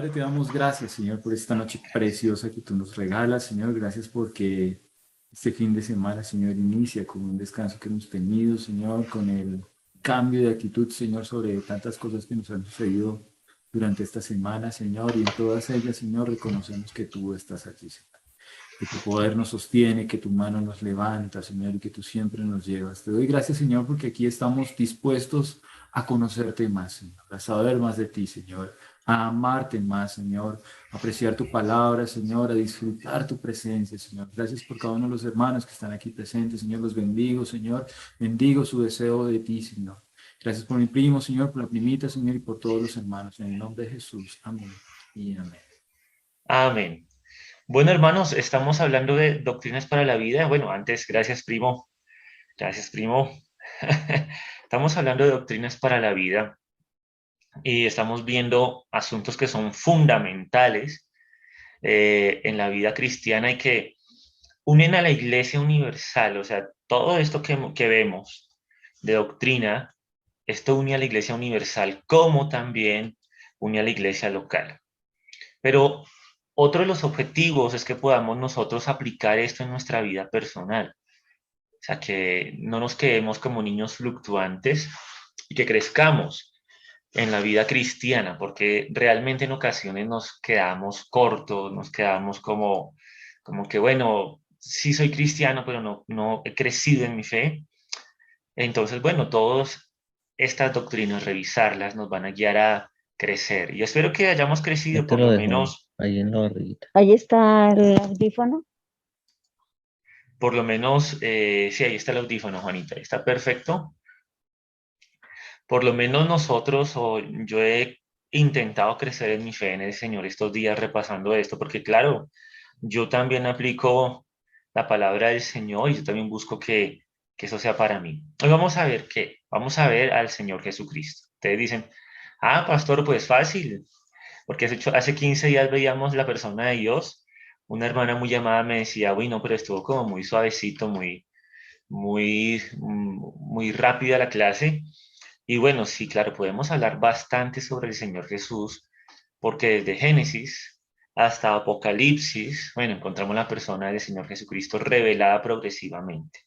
Padre, te damos gracias, Señor, por esta noche preciosa que tú nos regalas, Señor. Gracias porque este fin de semana, Señor, inicia con un descanso que hemos tenido, Señor, con el cambio de actitud, Señor, sobre tantas cosas que nos han sucedido durante esta semana, Señor. Y en todas ellas, Señor, reconocemos que tú estás aquí, Señor. Que tu poder nos sostiene, que tu mano nos levanta, Señor, y que tú siempre nos llevas. Te doy gracias, Señor, porque aquí estamos dispuestos a conocerte más, Señor, a saber más de ti, Señor, a amarte más, Señor, a apreciar tu palabra, Señor, a disfrutar tu presencia, Señor. Gracias por cada uno de los hermanos que están aquí presentes, Señor, los bendigo, Señor, bendigo su deseo de ti, Señor. Gracias por mi primo, Señor, por la primita, Señor, y por todos los hermanos. En el nombre de Jesús. Amén y amén. Amén. Bueno, hermanos, estamos hablando de doctrinas para la vida. Bueno, antes, gracias, primo. Gracias, primo. Estamos hablando de doctrinas para la vida y estamos viendo asuntos que son fundamentales en la vida cristiana y que unen a la Iglesia Universal. O sea, todo esto que vemos de doctrina, esto une a la Iglesia Universal como también une a la Iglesia local. Pero otro de los objetivos es que podamos nosotros aplicar esto en nuestra vida personal. O sea, que no nos quedemos como niños fluctuantes y que crezcamos en la vida cristiana, porque realmente en ocasiones nos quedamos cortos, nos quedamos como que, bueno, sí soy cristiano, pero no he crecido en mi fe. Entonces, bueno, todas estas doctrinas, revisarlas, nos van a guiar a crecer. Y espero que hayamos Ya crecido te por lo lo dejo menos. ahí en la barriguita. Ahí está el audífono. Por lo menos, sí, ahí está el audífono, Juanita, está perfecto. Por lo menos nosotros, o yo he intentado crecer en mi fe en el Señor estos días repasando esto, porque claro, yo también aplico la palabra del Señor y yo también busco que eso sea para mí. Hoy vamos a ver qué, vamos a ver al Señor Jesucristo. Ustedes dicen, ah, pastor, pues fácil, porque hace 15 días veíamos la persona de Dios. Una hermana muy llamada me decía, uy, no, pero estuvo como muy suavecito, muy rápida la clase. Y bueno, sí, claro, podemos hablar bastante sobre el Señor Jesús, porque desde Génesis hasta Apocalipsis, bueno, encontramos la persona del Señor Jesucristo revelada progresivamente.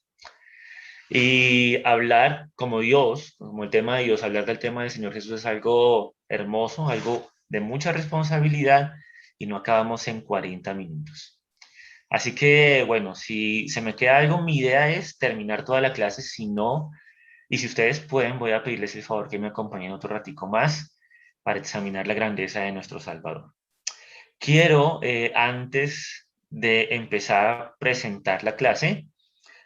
Y hablar como Dios, como el tema de Dios, hablar del tema del Señor Jesús es algo hermoso, algo de mucha responsabilidad y no acabamos en 40 minutos. Así que, bueno, si se me queda algo, mi idea es terminar toda la clase, si no, y si ustedes pueden, voy a pedirles el favor que me acompañen otro ratico más para examinar la grandeza de nuestro Salvador. Quiero, antes de empezar a presentar la clase,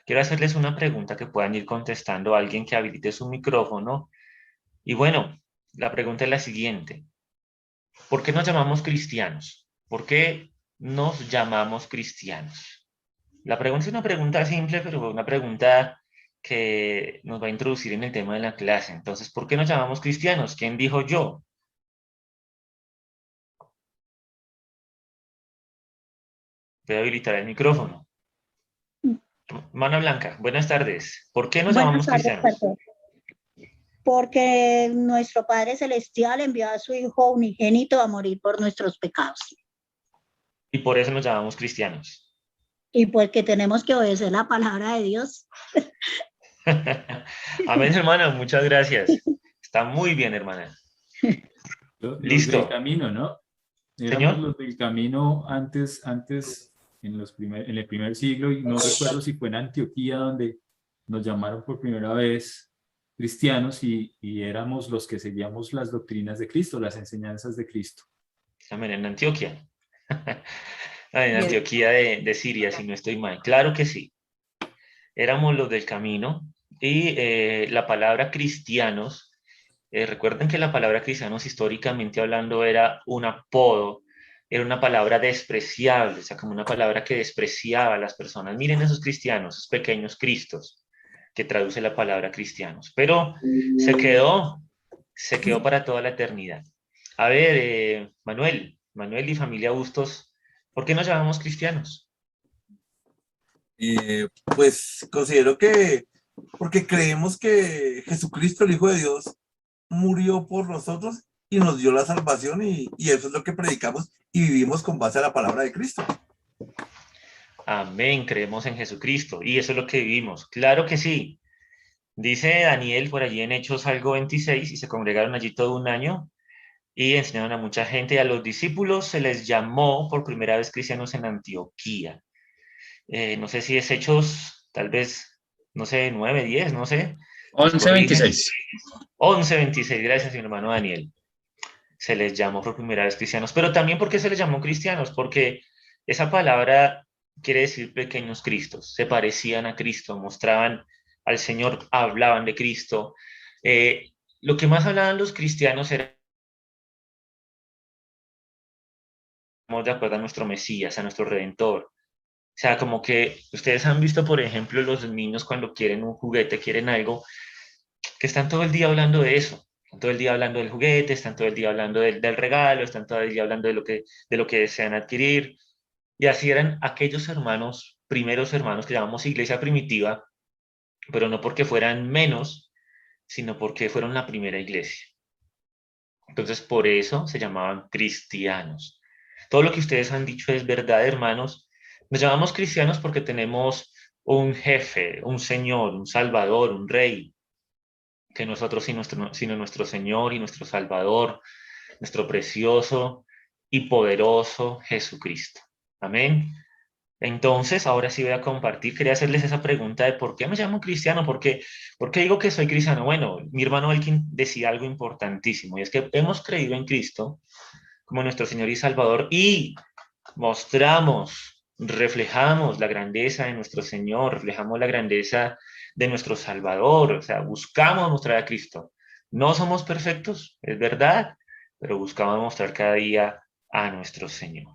quiero hacerles una pregunta que puedan ir contestando a alguien que habilite su micrófono. Y bueno, la pregunta es la siguiente. ¿Por qué nos llamamos cristianos? ¿Por qué nos llamamos cristianos? La pregunta es una pregunta simple, pero una pregunta que nos va a introducir en el tema de la clase. Entonces, ¿por qué nos llamamos cristianos? ¿Quién dijo yo? Voy a habilitar el micrófono. Mana Blanca, buenas tardes. ¿Por qué nos Buenas llamamos tardes, cristianos? pastor. Porque nuestro Padre Celestial envió a su Hijo unigénito a morir por nuestros pecados. Y por eso nos llamamos cristianos. Y porque tenemos que obedecer la palabra de Dios. Amén, hermana, muchas gracias. Está muy bien, hermana. Los del Listo. camino, ¿no? Éramos Señor. los del camino en el primer siglo, y no recuerdo si fue en Antioquía donde nos llamaron por primera vez cristianos y éramos los que seguíamos las doctrinas de Cristo, las enseñanzas de Cristo. Amén, en Antioquia. En Antioquía de Siria, si no estoy mal. Claro que sí. Éramos los del camino y la palabra cristianos, recuerden que la palabra cristianos históricamente hablando era un apodo, era una palabra despreciable, o sea, como una palabra que despreciaba a las personas. Miren esos cristianos, esos pequeños cristos, que traduce la palabra cristianos. Pero se quedó para toda la eternidad. A ver, Manuel y familia Bustos, ¿por qué nos llamamos cristianos? Pues considero que porque creemos que Jesucristo, el Hijo de Dios, murió por nosotros y nos dio la salvación y eso es lo que predicamos y vivimos con base a la palabra de Cristo. Amén, creemos en Jesucristo y eso es lo que vivimos. Claro que sí. Dice Daniel por allí en Hechos algo 26 y se congregaron allí todo un año y enseñaron a mucha gente y a los discípulos se les llamó por primera vez cristianos en Antioquía. No sé si es Hechos, tal vez, no sé, 9, 10, no sé. Nos corrigen. 11:26. 11:26, gracias mi hermano Daniel. Se les llamó por primera vez cristianos, pero también ¿por qué se les llamó cristianos? Porque esa palabra quiere decir pequeños cristos, se parecían a Cristo, mostraban al Señor, hablaban de Cristo. Lo que más hablaban los cristianos era de acuerdo a nuestro Mesías, a nuestro Redentor. O sea, como que ustedes han visto, por ejemplo, los niños cuando quieren un juguete, quieren algo, que están todo el día hablando de eso. Están todo el día hablando del juguete, están todo el día hablando del regalo, están todo el día hablando de lo que desean adquirir. Y así eran aquellos hermanos, primeros hermanos que llamamos iglesia primitiva, pero no porque fueran menos, sino porque fueron la primera iglesia. Entonces, por eso se llamaban cristianos. Todo lo que ustedes han dicho es verdad, hermanos. Nos llamamos cristianos porque tenemos un jefe, un señor, un salvador, un rey, que nosotros sino nuestro Señor y nuestro Salvador, nuestro precioso y poderoso Jesucristo. Amén. Entonces, ahora sí voy a compartir, quería hacerles esa pregunta de por qué me llamo cristiano, por qué digo que soy cristiano. Bueno, mi hermano Elkin decía algo importantísimo, y es que hemos creído en Cristo como nuestro Señor y Salvador, y mostramos, reflejamos la grandeza de nuestro Señor, reflejamos la grandeza de nuestro Salvador, o sea, buscamos mostrar a Cristo. No somos perfectos, es verdad, pero buscamos mostrar cada día a nuestro Señor.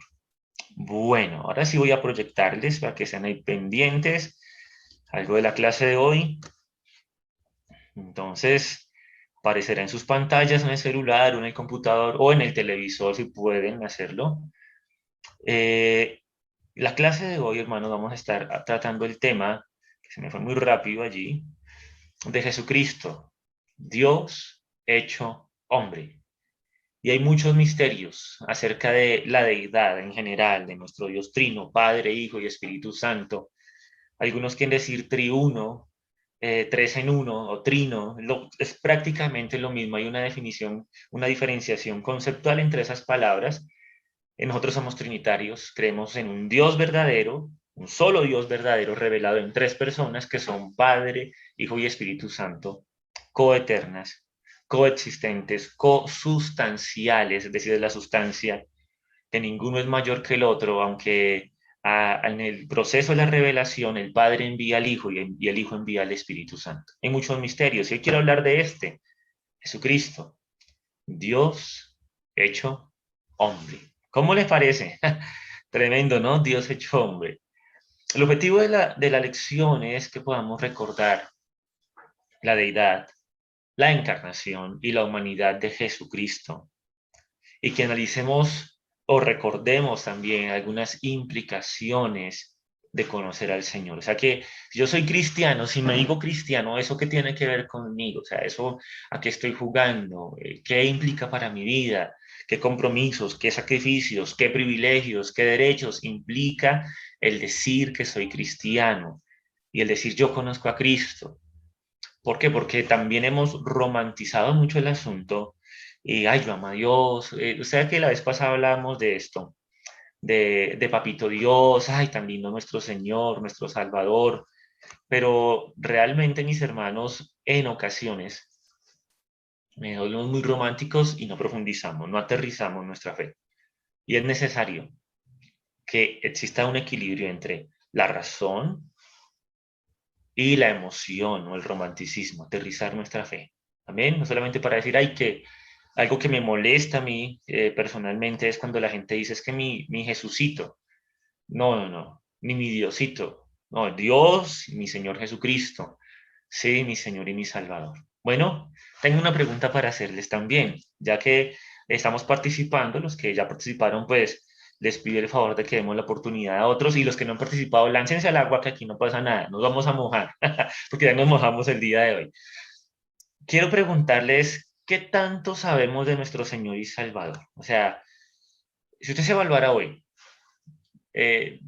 Bueno, ahora sí voy a proyectarles para que sean ahí pendientes algo de la clase de hoy. Entonces, aparecerá en sus pantallas, en el celular, o en el computador, o en el televisor, si pueden hacerlo. La clase de hoy, hermanos, vamos a estar tratando el tema, que se me fue muy rápido allí, de Jesucristo, Dios hecho hombre. Y hay muchos misterios acerca de la deidad en general, de nuestro Dios trino, Padre, Hijo y Espíritu Santo. Algunos quieren decir triuno, tres en uno o trino. Es prácticamente lo mismo. Hay una definición, una diferenciación conceptual entre esas palabras. Nosotros somos trinitarios, creemos en un Dios verdadero, un solo Dios verdadero revelado en tres personas que son Padre, Hijo y Espíritu Santo, coeternas, coexistentes, cosustanciales, es decir, de la sustancia, que ninguno es mayor que el otro, aunque en el proceso de la revelación el Padre envía al Hijo y el Hijo envía al Espíritu Santo. Hay muchos misterios y hoy quiero hablar de este, Jesucristo, Dios hecho hombre. ¿Cómo les parece? Tremendo, ¿no? Dios hecho hombre. El objetivo de la lección es que podamos recordar la deidad, la encarnación y la humanidad de Jesucristo, y que analicemos o recordemos también algunas implicaciones de conocer al Señor. O sea que si yo soy cristiano, si me digo cristiano, ¿eso qué tiene que ver conmigo? O sea, ¿eso a qué estoy jugando? ¿Qué implica para mi vida? ¿Qué compromisos, qué sacrificios, qué privilegios, qué derechos implica el decir que soy cristiano y el decir yo conozco a Cristo? ¿Por qué? Porque también hemos romantizado mucho el asunto y, ay, yo amo a Dios. Usted que la vez pasada hablábamos de esto, de Papito Dios, ay, tan lindo nuestro Señor, nuestro Salvador, pero realmente, mis hermanos, en ocasiones nos volvemos muy románticos y no profundizamos, no aterrizamos nuestra fe. Y es necesario que exista un equilibrio entre la razón y la emoción o el romanticismo, aterrizar nuestra fe. Amén. No solamente para decir, ay, que algo que me molesta a mí personalmente es cuando la gente dice, es que mi Jesucito. No, no, no, ni mi Diosito. No, Dios, mi Señor Jesucristo. Sí, mi Señor y mi Salvador. Bueno, tengo una pregunta para hacerles también, ya que estamos participando, los que ya participaron, pues les pido el favor de que demos la oportunidad a otros y los que no han participado, láncense al agua que aquí no pasa nada, nos vamos a mojar, porque ya nos mojamos el día de hoy. Quiero preguntarles, ¿qué tanto sabemos de nuestro Señor y Salvador? O sea, si usted se evaluara hoy,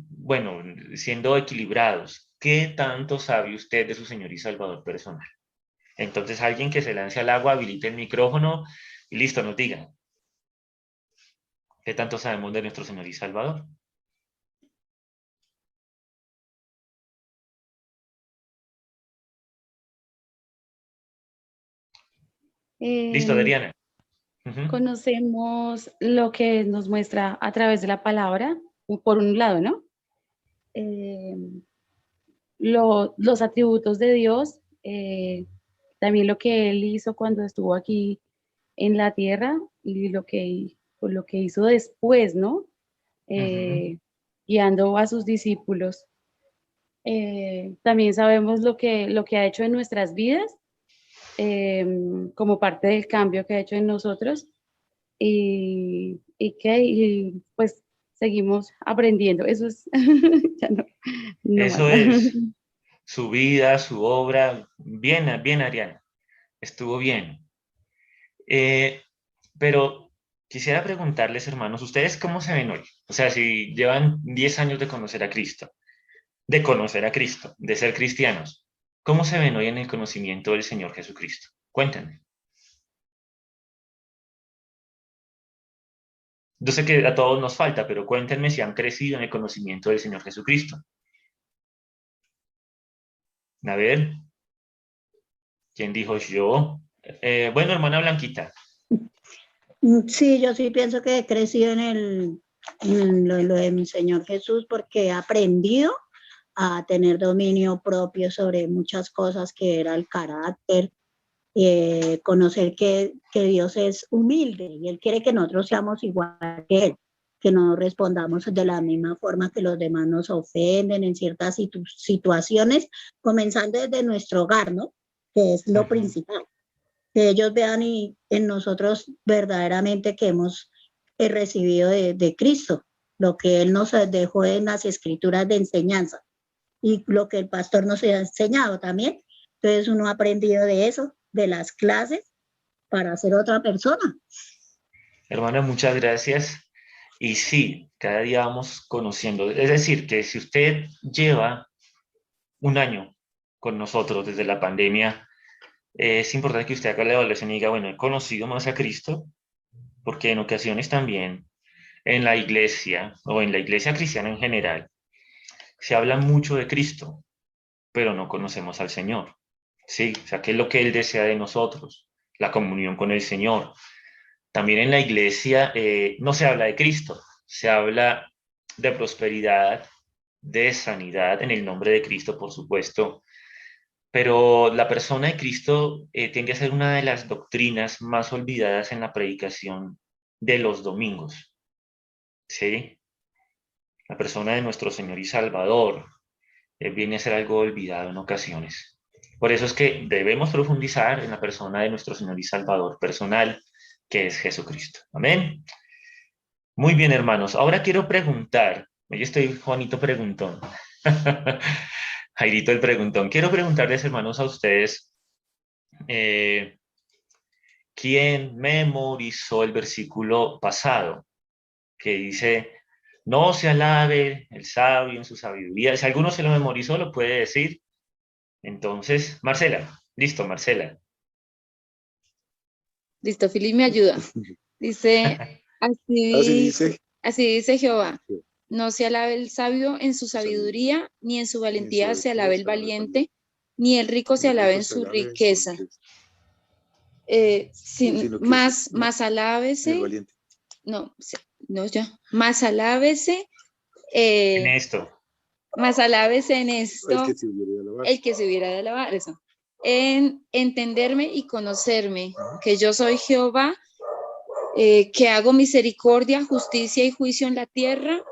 bueno, siendo equilibrados, ¿qué tanto sabe usted de su Señor y Salvador personal? Entonces, alguien que se lance al agua, habilite el micrófono y listo, nos diga, ¿qué tanto sabemos de nuestro Señor y Salvador? Listo, Eh, Adriana. Ujú. Conocemos lo que nos muestra a través de la palabra, por un lado, ¿no? Eh, los atributos de Dios, también lo que Él hizo cuando estuvo aquí en la tierra y lo que hizo después, ¿no? Ujú. Guiando a sus discípulos. También sabemos lo que ha hecho en nuestras vidas, como parte del cambio que ha hecho en nosotros y pues seguimos aprendiendo. Eso es, ya no más. Eso es su vida, su obra. Bien, bien, Ariana. Estuvo bien. Eh, pero quisiera preguntarles, hermanos, ¿ustedes cómo se ven hoy? O sea, si llevan 10 años de conocer a Cristo, de ser cristianos, ¿cómo se ven hoy en el conocimiento del Señor Jesucristo? Cuéntenme. Yo sé que a todos nos falta, pero cuéntenme si han crecido en el conocimiento del Señor Jesucristo. A ver, ¿quién dijo yo? Bueno, hermana Blanquita. Sí, yo sí pienso que he crecido en lo de mi Señor Jesús porque he aprendido a tener dominio propio sobre muchas cosas que era el carácter, conocer que Dios es humilde y Él quiere que nosotros seamos igual que Él, que no respondamos de la misma forma que los demás nos ofenden en ciertas situaciones, comenzando desde nuestro hogar, ¿no? Que es lo Ujú. principal, que ellos vean en nosotros verdaderamente que hemos recibido de Cristo, lo que Él nos dejó en las escrituras de enseñanza y lo que el pastor nos ha enseñado también. Entonces uno ha aprendido de eso, de las clases, para ser otra persona. Hermana, muchas gracias. Y sí, cada día vamos conociendo. Es decir, que si usted lleva un año con nosotros desde la pandemia, es importante que usted haga la evaluación y diga, bueno, he conocido más a Cristo, porque en ocasiones también en la iglesia o en la iglesia cristiana en general se habla mucho de Cristo, pero no conocemos al Señor. Sí, o sea, ¿qué es lo que Él desea de nosotros? La comunión con el Señor. También en la iglesia no se habla de Cristo, se habla de prosperidad, de sanidad, en el nombre de Cristo, por supuesto, pero la persona de Cristo tiende a ser una de las doctrinas más olvidadas en la predicación de los domingos, ¿sí? La persona de nuestro Señor y Salvador viene a ser algo olvidado en ocasiones. Por eso es que debemos profundizar en la persona de nuestro Señor y Salvador personal, que es Jesucristo. Amén. Muy bien, hermanos. Ahora quiero preguntar, yo estoy Juanito Preguntón, Jairito el Preguntón. Quiero preguntarles, hermanos, a ustedes, eh, ¿quién memorizó el versículo pasado que dice, no se alabe el sabio en su sabiduría? Si alguno se lo memorizó, lo puede decir. Entonces, Marcela, listo, Marcela. Listo, Fili me ayuda. Dice, Así dice. así dice Jehová, no se alabe el sabio en su sabiduría, ni en su valentía se alabe el valiente, ni el rico se alabe en su riqueza. Más alábese, no, ya, más alábese, En esto. más alábese en esto, El que se hubiera de alabar. el que se hubiera de alabar, eso. En entenderme y conocerme, que yo soy Jehová, que hago misericordia, justicia y juicio en la tierra,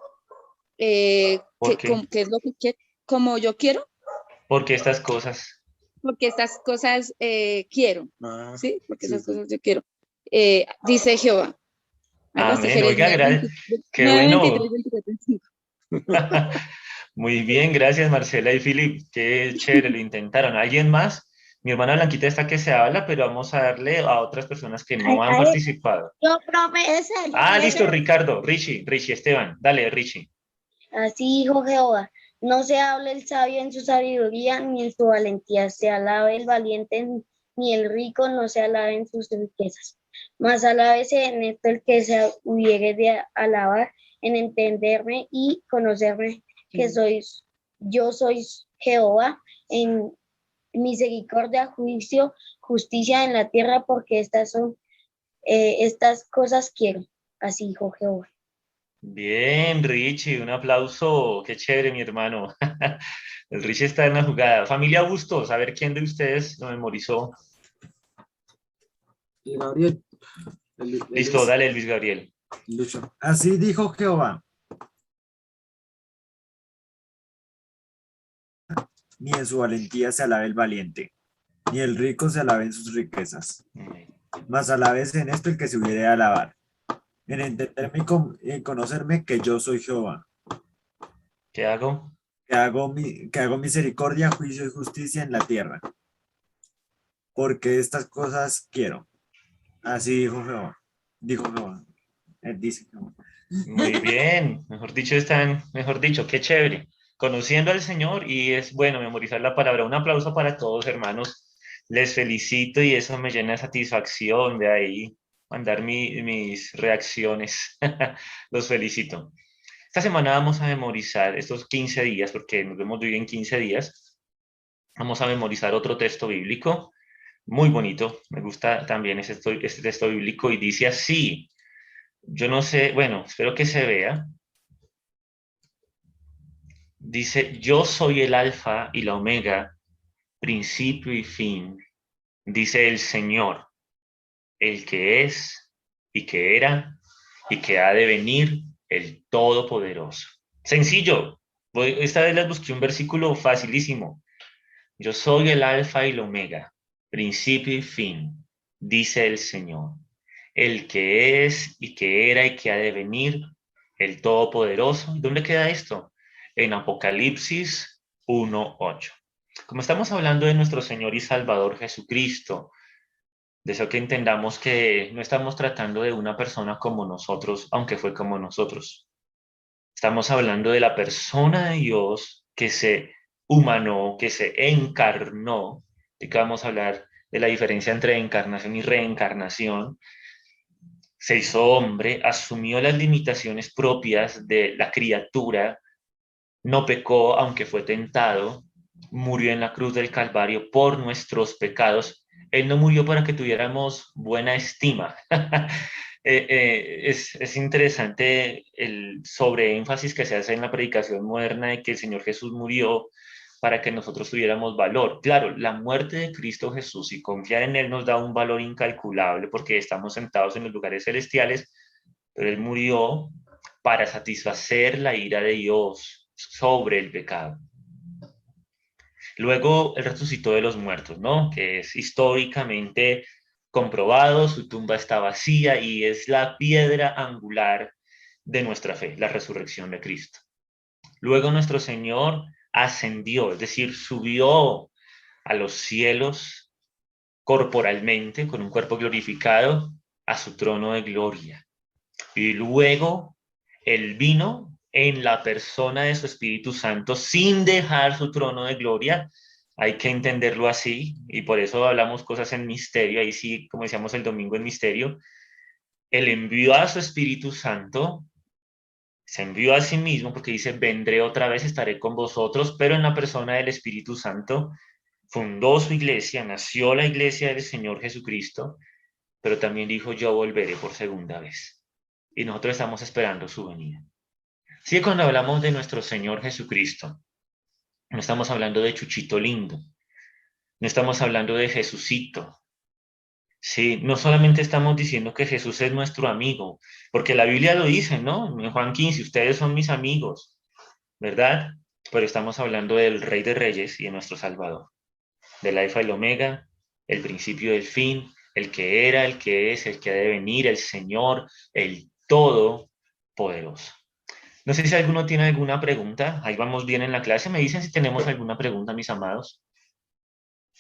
¿Por qué? que es lo que quiero, como yo quiero, Porque estas cosas. porque estas cosas quiero, ¿sí? Porque Sí, esas sí. cosas yo quiero. Dice Jehová. Algo así, Amén. Oiga, qué 23, bueno. 24, 25. Muy bien, gracias Marcela y Filip. Qué chévere, lo intentaron. ¿Alguien más? Mi hermana Blanquita está que se habla, pero vamos a darle a otras personas que no han Ay, participado. yo, profe, ese. Ah, listo, Ricardo, Richie, Esteban. Dale, Richie. Así dijo Jehová, no se hable el sabio en su sabiduría, ni en su valentía, se alabe el valiente, ni el rico no se alabe en sus riquezas. Mas alábese en esto el que se hubiere de alabar, en entenderme y conocerme, que yo soy Jehová, en misericordia, juicio, justicia en la tierra, porque estas cosas quiero. Así dijo Jehová. Bien, Richie, un aplauso. Qué chévere, mi hermano. El Richie está en la jugada. Familia Bustos, a ver quién de ustedes lo memorizó. Gabriel. Listo, dale, Luis Gabriel. Lucho. Así dijo Jehová. Ni en su valentía se alabe el valiente, ni el rico se alabe en sus riquezas. Mas alabese en esto el que se hubiere de alabar, en entenderme y en conocerme que yo soy Jehová. ¿Qué hago? Que hago misericordia, juicio y justicia en la tierra. Porque estas cosas quiero. Así dijo Jehová. Dijo Jehová. Él dice Jehová. Muy bien, mejor dicho, qué chévere. Conociendo al Señor y es bueno memorizar la palabra. Un aplauso para todos, hermanos. Les felicito y eso me llena de satisfacción de ahí mandar mis reacciones. Los felicito. Esta semana vamos a memorizar estos 15 días, porque nos vemos hoy en 15 días. Vamos a memorizar otro texto bíblico muy bonito. Me gusta también este texto bíblico y dice así. Yo no sé, bueno, espero que se vea. Dice, yo soy el alfa y la omega, principio y fin. Dice el Señor, el que es y que era y que ha de venir, el Todopoderoso. Sencillo. Esta vez les busqué un versículo facilísimo. Yo soy el alfa y la omega, principio y fin, dice el Señor, el que es y que era y que ha de venir, el Todopoderoso. ¿Dónde queda esto? En Apocalipsis 1:8. Como estamos hablando de nuestro Señor y Salvador Jesucristo, deseo que entendamos que no estamos tratando de una persona como nosotros, aunque fue como nosotros. Estamos hablando de la persona de Dios que se humanó, que se encarnó. De que vamos a hablar de la diferencia entre encarnación y reencarnación. Se hizo hombre, asumió las limitaciones propias de la criatura, no pecó aunque fue tentado, murió en la cruz del Calvario por nuestros pecados. Él no murió para que tuviéramos buena estima. Es interesante el sobreénfasis que se hace en la predicación moderna de que el Señor Jesús murió para que nosotros tuviéramos valor. Claro, la muerte de Cristo Jesús y confiar en Él nos da un valor incalculable porque estamos sentados en los lugares celestiales, pero Él murió para satisfacer la ira de Dios sobre el pecado. Luego Él resucitó de los muertos, ¿no? Que es históricamente comprobado, su tumba está vacía y es la piedra angular de nuestra fe, la resurrección de Cristo. Luego nuestro Señor ascendió, es decir, subió a los cielos corporalmente, con un cuerpo glorificado, a su trono de gloria. Y luego Él vino en la persona de su Espíritu Santo sin dejar su trono de gloria. Hay que entenderlo así, y por eso hablamos cosas en misterio, ahí sí, como decíamos el domingo en misterio. Él envió a su Espíritu Santo, se envió a sí mismo, porque dice, vendré otra vez, estaré con vosotros, pero en la persona del Espíritu Santo, fundó su iglesia, nació la iglesia del Señor Jesucristo, pero también dijo, yo volveré por segunda vez. Y nosotros estamos esperando su venida. Así que cuando hablamos de nuestro Señor Jesucristo, no estamos hablando de Chuchito lindo, no estamos hablando de Jesucito. Sí, no solamente estamos diciendo que Jesús es nuestro amigo, porque la Biblia lo dice, ¿no? En Juan 15, ustedes son mis amigos, ¿verdad? Pero estamos hablando del Rey de Reyes y de nuestro Salvador, del Alfa y el Omega, el principio del fin, el que era, el que es, el que ha de venir, el Señor, el Todopoderoso. No sé si alguno tiene alguna pregunta. Ahí vamos bien en la clase. Me dicen si tenemos alguna pregunta, mis amados.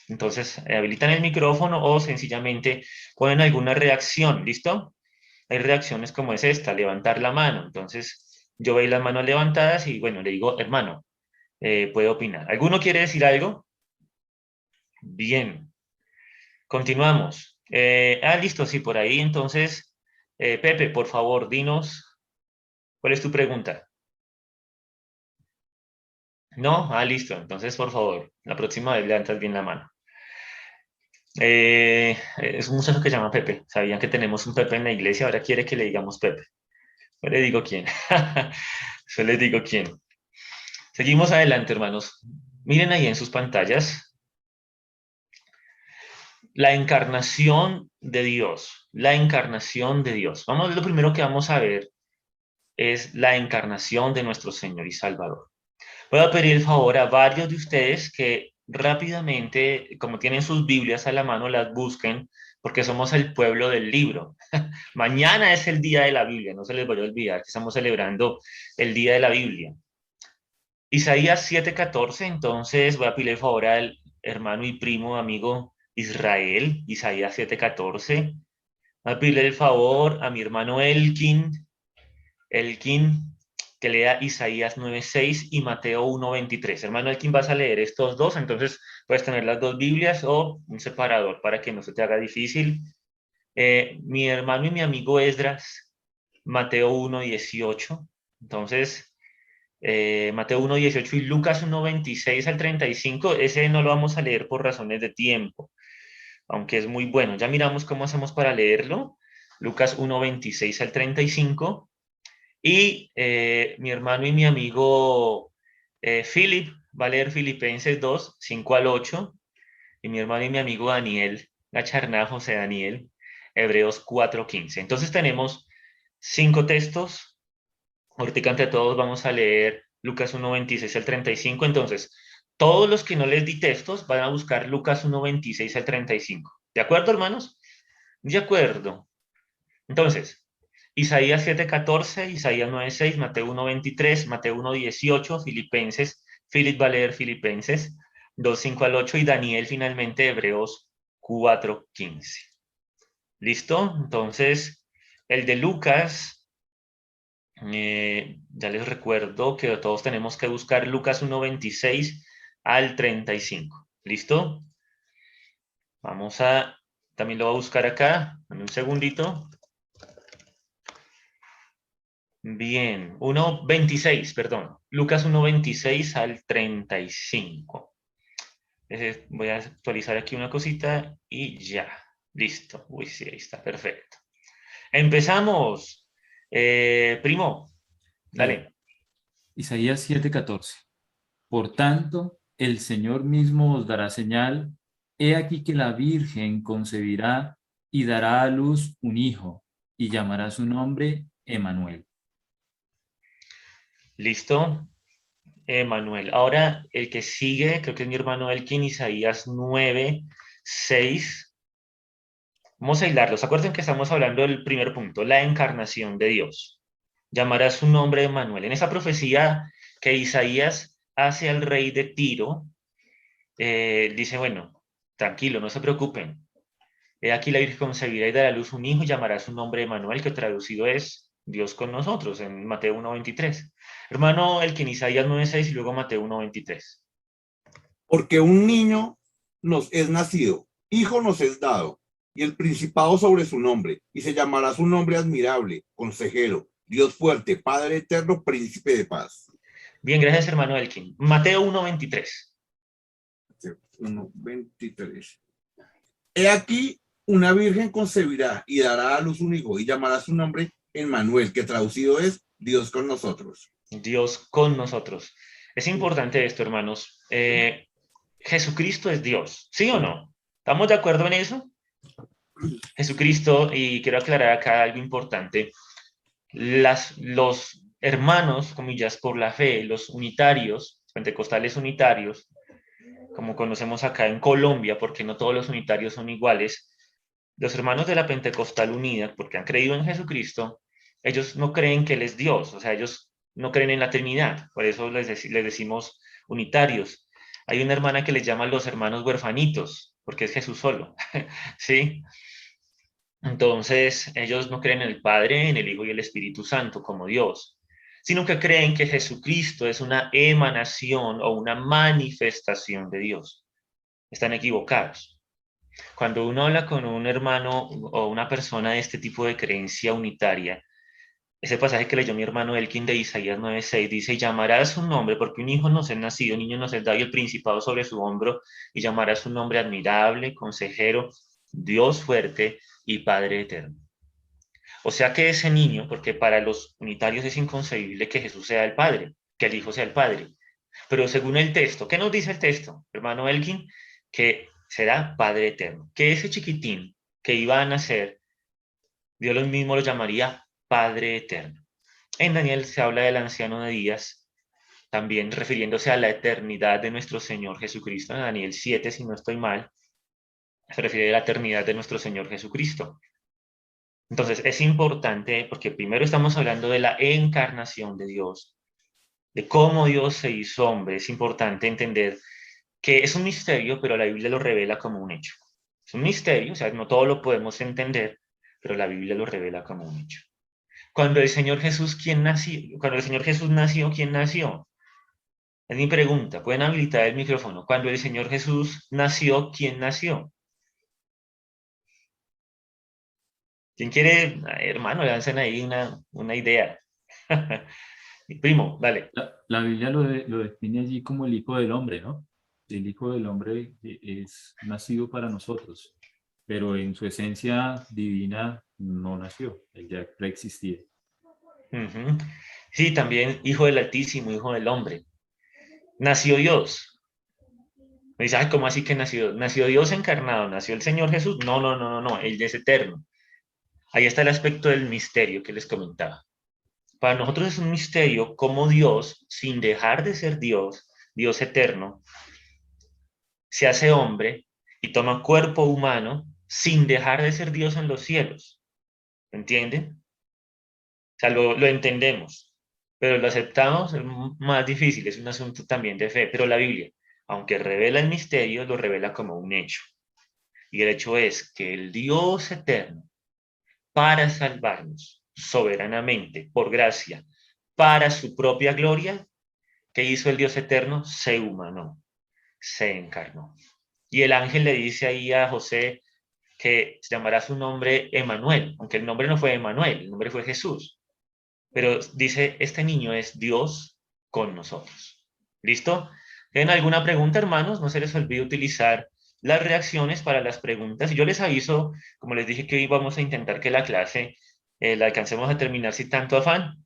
Entonces, habilitan el micrófono o sencillamente ponen alguna reacción, ¿listo? Hay reacciones como es esta, levantar la mano. Entonces, yo veo las manos levantadas y, bueno, le digo, hermano, puede opinar. ¿Alguno quiere decir algo? Bien. Continuamos. Listo, sí, por ahí. Entonces, Pepe, por favor, dinos, ¿cuál es tu pregunta? ¿No? Listo. Entonces, por favor, la próxima vez levantas bien la mano. Es un muchacho que se llama Pepe. Sabían que tenemos un Pepe en la iglesia, ahora quiere que le digamos Pepe. No le digo quién. Yo les digo quién. Seguimos adelante, hermanos. Miren ahí en sus pantallas la encarnación de Dios. La encarnación de Dios. Lo primero que vamos a ver es la encarnación de nuestro Señor y Salvador. Voy a pedir el favor a varios de ustedes que rápidamente, como tienen sus Biblias a la mano, las busquen, porque somos el pueblo del libro. Mañana es el día de la Biblia, no se les vaya a olvidar que estamos celebrando el día de la Biblia. Isaías 7:14, entonces voy a pedir el favor al hermano y primo, amigo Israel, Isaías 7:14. Voy a pedirle el favor a mi hermano Elkin, que lea Isaías 9:6 y Mateo 1:23. Hermano Elkin, vas a leer estos dos, entonces puedes tener las dos Biblias o un separador para que no se te haga difícil. Mi hermano y mi amigo Esdras, Mateo 1:18. Entonces, Mateo 1:18 y Lucas 1:26 al 35, ese no lo vamos a leer por razones de tiempo, aunque es muy bueno. Ya miramos cómo hacemos para leerlo. Lucas 1:26 al 35. Y mi hermano y mi amigo Philip va a leer Filipenses 2, 5 al 8. Y mi hermano y mi amigo Daniel, Gacharná José Daniel, Hebreos 4:15. Entonces tenemos 5 textos. Ahorita ante todos vamos a leer Lucas 1:26 al 35. Entonces, todos los que no les di textos van a buscar Lucas 1:26 al 35. ¿De acuerdo, hermanos? De acuerdo. Entonces, Isaías 7:14, Isaías 9:6, Mateo 1:23, Mateo 1:18, Filipenses, Philip va a leer Filipenses 2:5 al 8 y Daniel finalmente Hebreos 4:15. ¿Listo? Entonces, el de Lucas, ya les recuerdo que todos tenemos que buscar Lucas 1:26 al 35. ¿Listo? También lo voy a buscar acá, en un segundito. Bien, 1:26, perdón. Lucas 1:26 al 35. Voy a actualizar aquí una cosita y ya. Listo. Uy, sí, ahí está, perfecto. Empezamos. Primo, dale. Isaías 7:14. Por tanto, el Señor mismo os dará señal. He aquí que la Virgen concebirá y dará a luz un hijo, y llamará su nombre Emmanuel. Listo, Emanuel. Ahora, el que sigue, creo que es mi hermano Elkin, Isaías 9:6. Vamos a hilarlos. Acuérdense que estamos hablando del primer punto, la encarnación de Dios. Llamará su nombre Emanuel. En esa profecía que Isaías hace al rey de Tiro, dice, bueno, tranquilo, no se preocupen. He aquí la Virgen concebirá y dará a luz un hijo y llamará su nombre Emanuel, que traducido es Dios con nosotros, en Mateo 1:23. Hermano, el que en Isaías 9:6 y luego Mateo 1:23. Porque un niño nos es nacido, hijo nos es dado, y el principado sobre su nombre, y se llamará su nombre admirable, consejero, Dios fuerte, Padre eterno, príncipe de paz. Bien, gracias, hermano Elkin. Mateo 1:23. 1:23. He aquí, una virgen concebirá y dará a luz un hijo, y llamará su nombre Emmanuel, que traducido es Dios con nosotros. Dios con nosotros. Es importante esto, hermanos. Jesucristo es Dios, ¿sí o no? ¿Estamos de acuerdo en eso? Jesucristo, y quiero aclarar acá algo importante, los hermanos, comillas, por la fe, los unitarios, pentecostales unitarios, como conocemos acá en Colombia, porque no todos los unitarios son iguales, los hermanos de la Pentecostal Unida, porque han creído en Jesucristo, ellos no creen que Él es Dios, o sea, ellos no creen en la Trinidad, por eso les decimos unitarios. Hay una hermana que les llama los hermanos huerfanitos, porque es Jesús solo, ¿sí? Entonces, ellos no creen en el Padre, en el Hijo y el Espíritu Santo como Dios, sino que creen que Jesucristo es una emanación o una manifestación de Dios. Están equivocados. Cuando uno habla con un hermano o una persona de este tipo de creencia unitaria, ese pasaje que leyó mi hermano Elkin de Isaías 9:6 dice: y llamará su nombre, porque un hijo nos es nacido, un niño nos es dado y el principado sobre su hombro, y llamará su nombre admirable, consejero, Dios fuerte y Padre eterno. O sea que ese niño, porque para los unitarios es inconcebible que Jesús sea el Padre, que el Hijo sea el Padre. Pero según el texto, ¿qué nos dice el texto, hermano Elkin? Que será Padre eterno. Que ese chiquitín que iba a nacer, Dios mismo lo llamaría Padre eterno. En Daniel se habla del anciano de días, también refiriéndose a la eternidad de nuestro Señor Jesucristo. En Daniel 7, si no estoy mal, se refiere a la eternidad de nuestro Señor Jesucristo. Entonces es importante, porque primero estamos hablando de la encarnación de Dios, de cómo Dios se hizo hombre. Es importante entender que es un misterio, pero la Biblia lo revela como un hecho. Es un misterio, o sea, no todo lo podemos entender, pero la Biblia lo revela como un hecho. Cuando el Señor Jesús, ¿quién nació? Cuando el Señor Jesús nació, ¿quién nació? Es mi pregunta. Pueden habilitar el micrófono. Cuando el Señor Jesús nació, ¿quién nació? ¿Quién quiere, hermano, lancen ahí una idea? Primo, dale. La Biblia lo define allí como el Hijo del Hombre, ¿no? El Hijo del Hombre es nacido para nosotros, pero en su esencia divina no nació, él ya preexistía. Uh-huh. Sí, también Hijo del Altísimo, Hijo del Hombre. Nació Dios. Me dice, ay, ¿cómo así que nació? ¿Nació Dios encarnado? ¿Nació el Señor Jesús? No, Él es eterno. Ahí está el aspecto del misterio que les comentaba. Para nosotros es un misterio cómo Dios, sin dejar de ser Dios, Dios eterno, se hace hombre y toma cuerpo humano sin dejar de ser Dios en los cielos. ¿Entienden? O sea, lo entendemos, pero lo aceptamos, es más difícil, es un asunto también de fe. Pero la Biblia, aunque revela el misterio, lo revela como un hecho. Y el hecho es que el Dios eterno, para salvarnos soberanamente, por gracia, para su propia gloria, ¿qué hizo el Dios eterno? Se humanó, se encarnó. Y el ángel le dice ahí a José que se llamará su nombre Emanuel, aunque el nombre no fue Emanuel, el nombre fue Jesús. Pero dice, este niño es Dios con nosotros. ¿Listo? ¿Tienen alguna pregunta, hermanos? No se les olvide utilizar las reacciones para las preguntas. Y yo les aviso, como les dije, que hoy vamos a intentar que la clase la alcancemos a terminar sin tanto afán.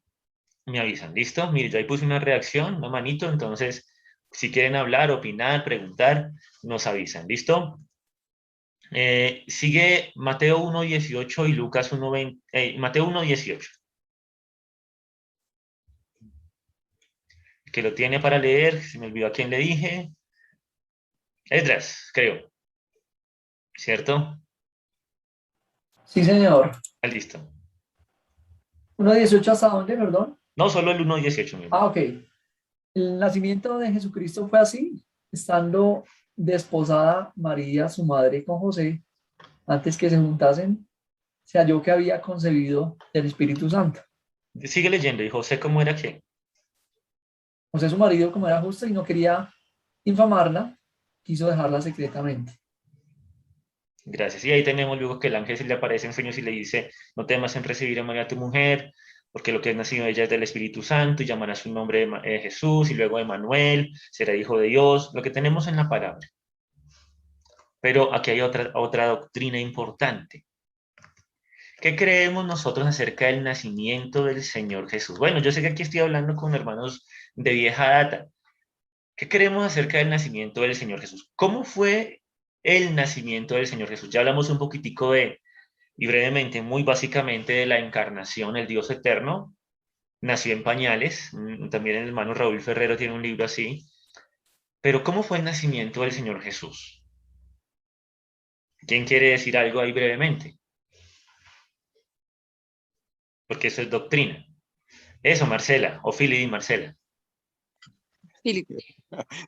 Me avisan, ¿listo? Mire, yo ahí puse una reacción, una manito, entonces, si quieren hablar, opinar, preguntar, nos avisan, ¿listo? Sigue Mateo 1:18 y Lucas 1:20, Mateo 1:18. Que lo tiene para leer, se me olvidó a quién le dije. Esdras, creo. ¿Cierto? Sí, señor. Listo. 1:18 ¿hasta dónde, perdón? No, solo el 1:18 mismo. Ah, ok. El nacimiento de Jesucristo fue así, estando desposada María, su madre, con José, antes que se juntasen, se halló que había concebido del Espíritu Santo. Sigue leyendo. ¿Y José cómo era qué? José, su marido, como era justo y no quería infamarla, quiso dejarla secretamente. Gracias. Y ahí tenemos luego que el ángel se le aparece en sueños y le dice, no temas en recibir a María tu mujer, porque lo que es nacido de ella es del Espíritu Santo, y llamará su nombre Jesús, y luego Emanuel, será hijo de Dios, lo que tenemos en la palabra. Pero aquí hay otra doctrina importante. ¿Qué creemos nosotros acerca del nacimiento del Señor Jesús? Bueno, yo sé que aquí estoy hablando con hermanos de vieja data. ¿Qué creemos acerca del nacimiento del Señor Jesús? ¿Cómo fue el nacimiento del Señor Jesús? Ya hablamos un poquitico y brevemente, muy básicamente, de la encarnación, el Dios eterno. Nació en pañales. También el hermano Raúl Ferrero tiene un libro así. Pero ¿cómo fue el nacimiento del Señor Jesús? ¿Quién quiere decir algo ahí brevemente? Porque eso es doctrina. Eso, Marcela, o Philip y Marcela. Philip.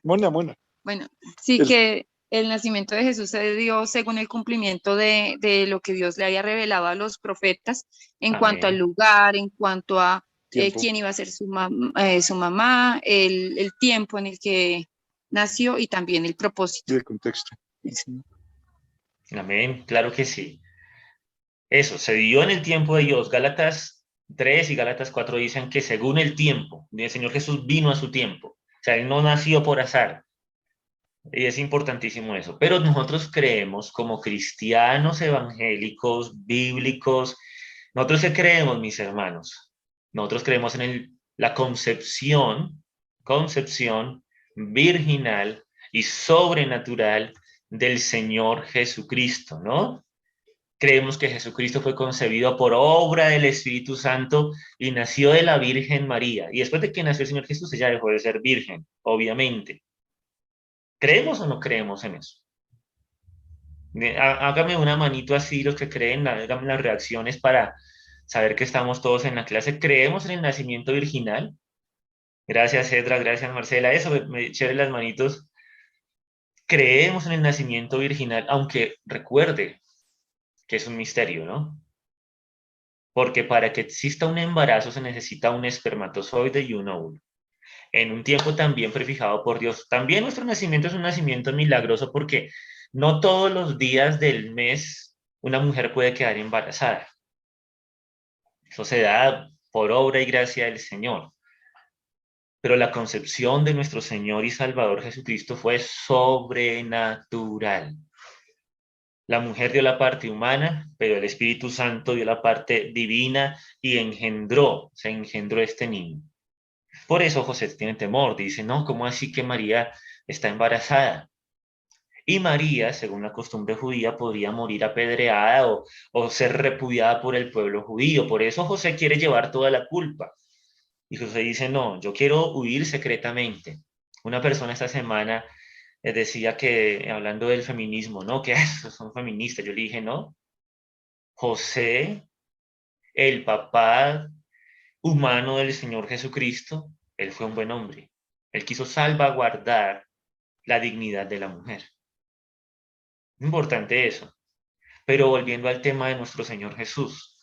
Mona. Bueno, sí que el nacimiento de Jesús se dio según el cumplimiento de lo que Dios le había revelado a los profetas en cuanto al lugar, en cuanto a quién iba a ser su mamá, el tiempo en el que nació y también el propósito. Y el contexto. Amén, claro que sí. Eso, se dio en el tiempo de Dios. Gálatas 3 y Gálatas 4 dicen que según el tiempo, el Señor Jesús vino a su tiempo. O sea, Él no nació por azar. Y es importantísimo eso. Pero nosotros creemos, como cristianos evangélicos, bíblicos, nosotros ¿qué creemos, mis hermanos? Nosotros creemos en la concepción virginal y sobrenatural del Señor Jesucristo, ¿no? Creemos que Jesucristo fue concebido por obra del Espíritu Santo y nació de la Virgen María. Y después de que nació el Señor Jesús, ella dejó de ser virgen, obviamente. ¿Creemos o no creemos en eso? Hágame una manito así, los que creen, hágame las reacciones para saber que estamos todos en la clase. ¿Creemos en el nacimiento virginal? Gracias, Edra, gracias, Marcela. Eso, me chévere las manitos. Creemos en el nacimiento virginal, aunque recuerde que es un misterio, ¿no? Porque para que exista un embarazo se necesita un espermatozoide y un óvulo. En un tiempo también prefijado por Dios. También nuestro nacimiento es un nacimiento milagroso porque no todos los días del mes una mujer puede quedar embarazada. Eso se da por obra y gracia del Señor. Pero la concepción de nuestro Señor y Salvador Jesucristo fue sobrenatural. La mujer dio la parte humana, pero el Espíritu Santo dio la parte divina y se engendró este niño. Por eso José tiene temor, dice, no, ¿cómo así que María está embarazada? Y María, según la costumbre judía, podría morir apedreada o ser repudiada por el pueblo judío. Por eso José quiere llevar toda la culpa. Y José dice, no, yo quiero huir secretamente. Una persona esta semana decía que, hablando del feminismo, ¿no? Que esos son feministas. Yo le dije, no. José, el papá humano del Señor Jesucristo, él fue un buen hombre. Él quiso salvaguardar la dignidad de la mujer. Importante eso. Pero volviendo al tema de nuestro Señor Jesús.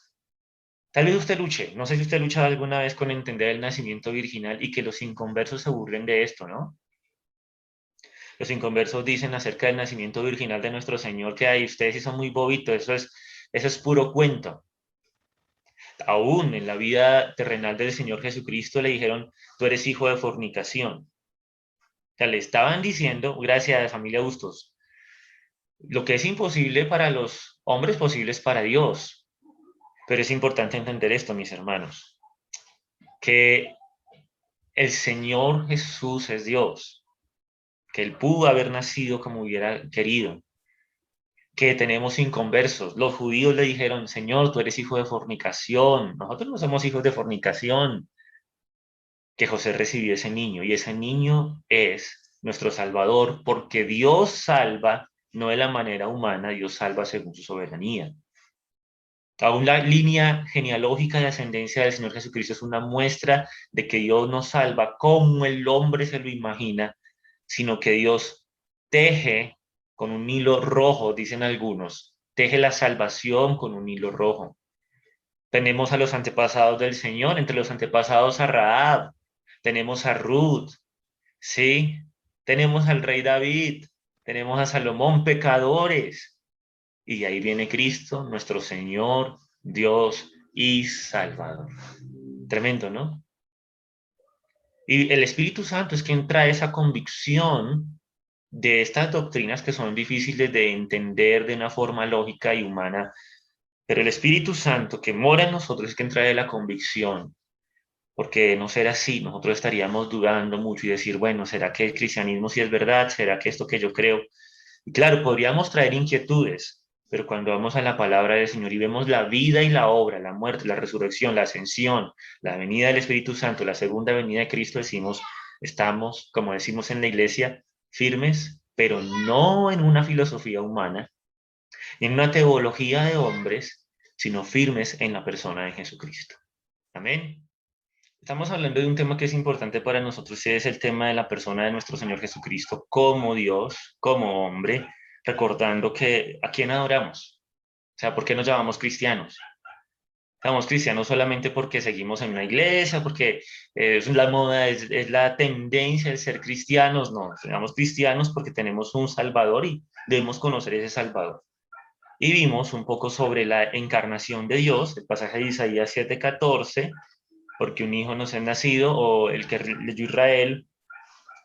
Tal vez usted luche, no sé si usted ha luchado alguna vez con entender el nacimiento virginal y que los inconversos se burlen de esto, ¿no? Los inconversos dicen acerca del nacimiento virginal de nuestro Señor que ay, ustedes sí son muy bobitos, eso es puro cuento. Aún en la vida terrenal del Señor Jesucristo le dijeron, tú eres hijo de fornicación. O sea, le estaban diciendo, gracias a familia Bustos, lo que es imposible para los hombres, posible es para Dios. Pero es importante entender esto, mis hermanos, que el Señor Jesús es Dios, que Él pudo haber nacido como hubiera querido, que tenemos inconversos. Los judíos le dijeron, Señor, tú eres hijo de fornicación. Nosotros no somos hijos de fornicación. Que José recibió ese niño, y ese niño es nuestro Salvador, porque Dios salva, no de la manera humana, Dios salva según su soberanía. Aún la línea genealógica de ascendencia del Señor Jesucristo es una muestra de que Dios no salva como el hombre se lo imagina, sino que Dios teje con un hilo rojo, dicen algunos, teje la salvación con un hilo rojo. Tenemos a los antepasados del Señor, entre los antepasados a Rahab, tenemos a Ruth, ¿sí? Tenemos al rey David, tenemos a Salomón, pecadores. Y ahí viene Cristo, nuestro Señor, Dios y Salvador. Tremendo, ¿no? Y el Espíritu Santo es quien trae esa convicción de estas doctrinas que son difíciles de entender de una forma lógica y humana. Pero el Espíritu Santo que mora en nosotros es quien trae la convicción. Porque de no ser así, nosotros estaríamos dudando mucho y decir, bueno, ¿será que el cristianismo sí es verdad? ¿Será que esto que yo creo? Y claro, podríamos traer inquietudes, pero cuando vamos a la palabra del Señor y vemos la vida y la obra, la muerte, la resurrección, la ascensión, la venida del Espíritu Santo, la segunda venida de Cristo, decimos, estamos, como decimos en la iglesia, firmes, pero no en una filosofía humana, ni en una teología de hombres, sino firmes en la persona de Jesucristo. Amén. Estamos hablando de un tema que es importante para nosotros, y es el tema de la persona de nuestro Señor Jesucristo como Dios, como hombre, recordando que ¿a quién adoramos? O sea, ¿por qué nos llamamos cristianos? Somos cristianos solamente porque seguimos en una iglesia, porque es la moda, es la tendencia de ser cristianos. No, somos cristianos porque tenemos un Salvador y debemos conocer ese Salvador. Y vimos un poco sobre la encarnación de Dios, el pasaje de Isaías 7:14, porque un hijo nos ha nacido, o el que leyó Israel,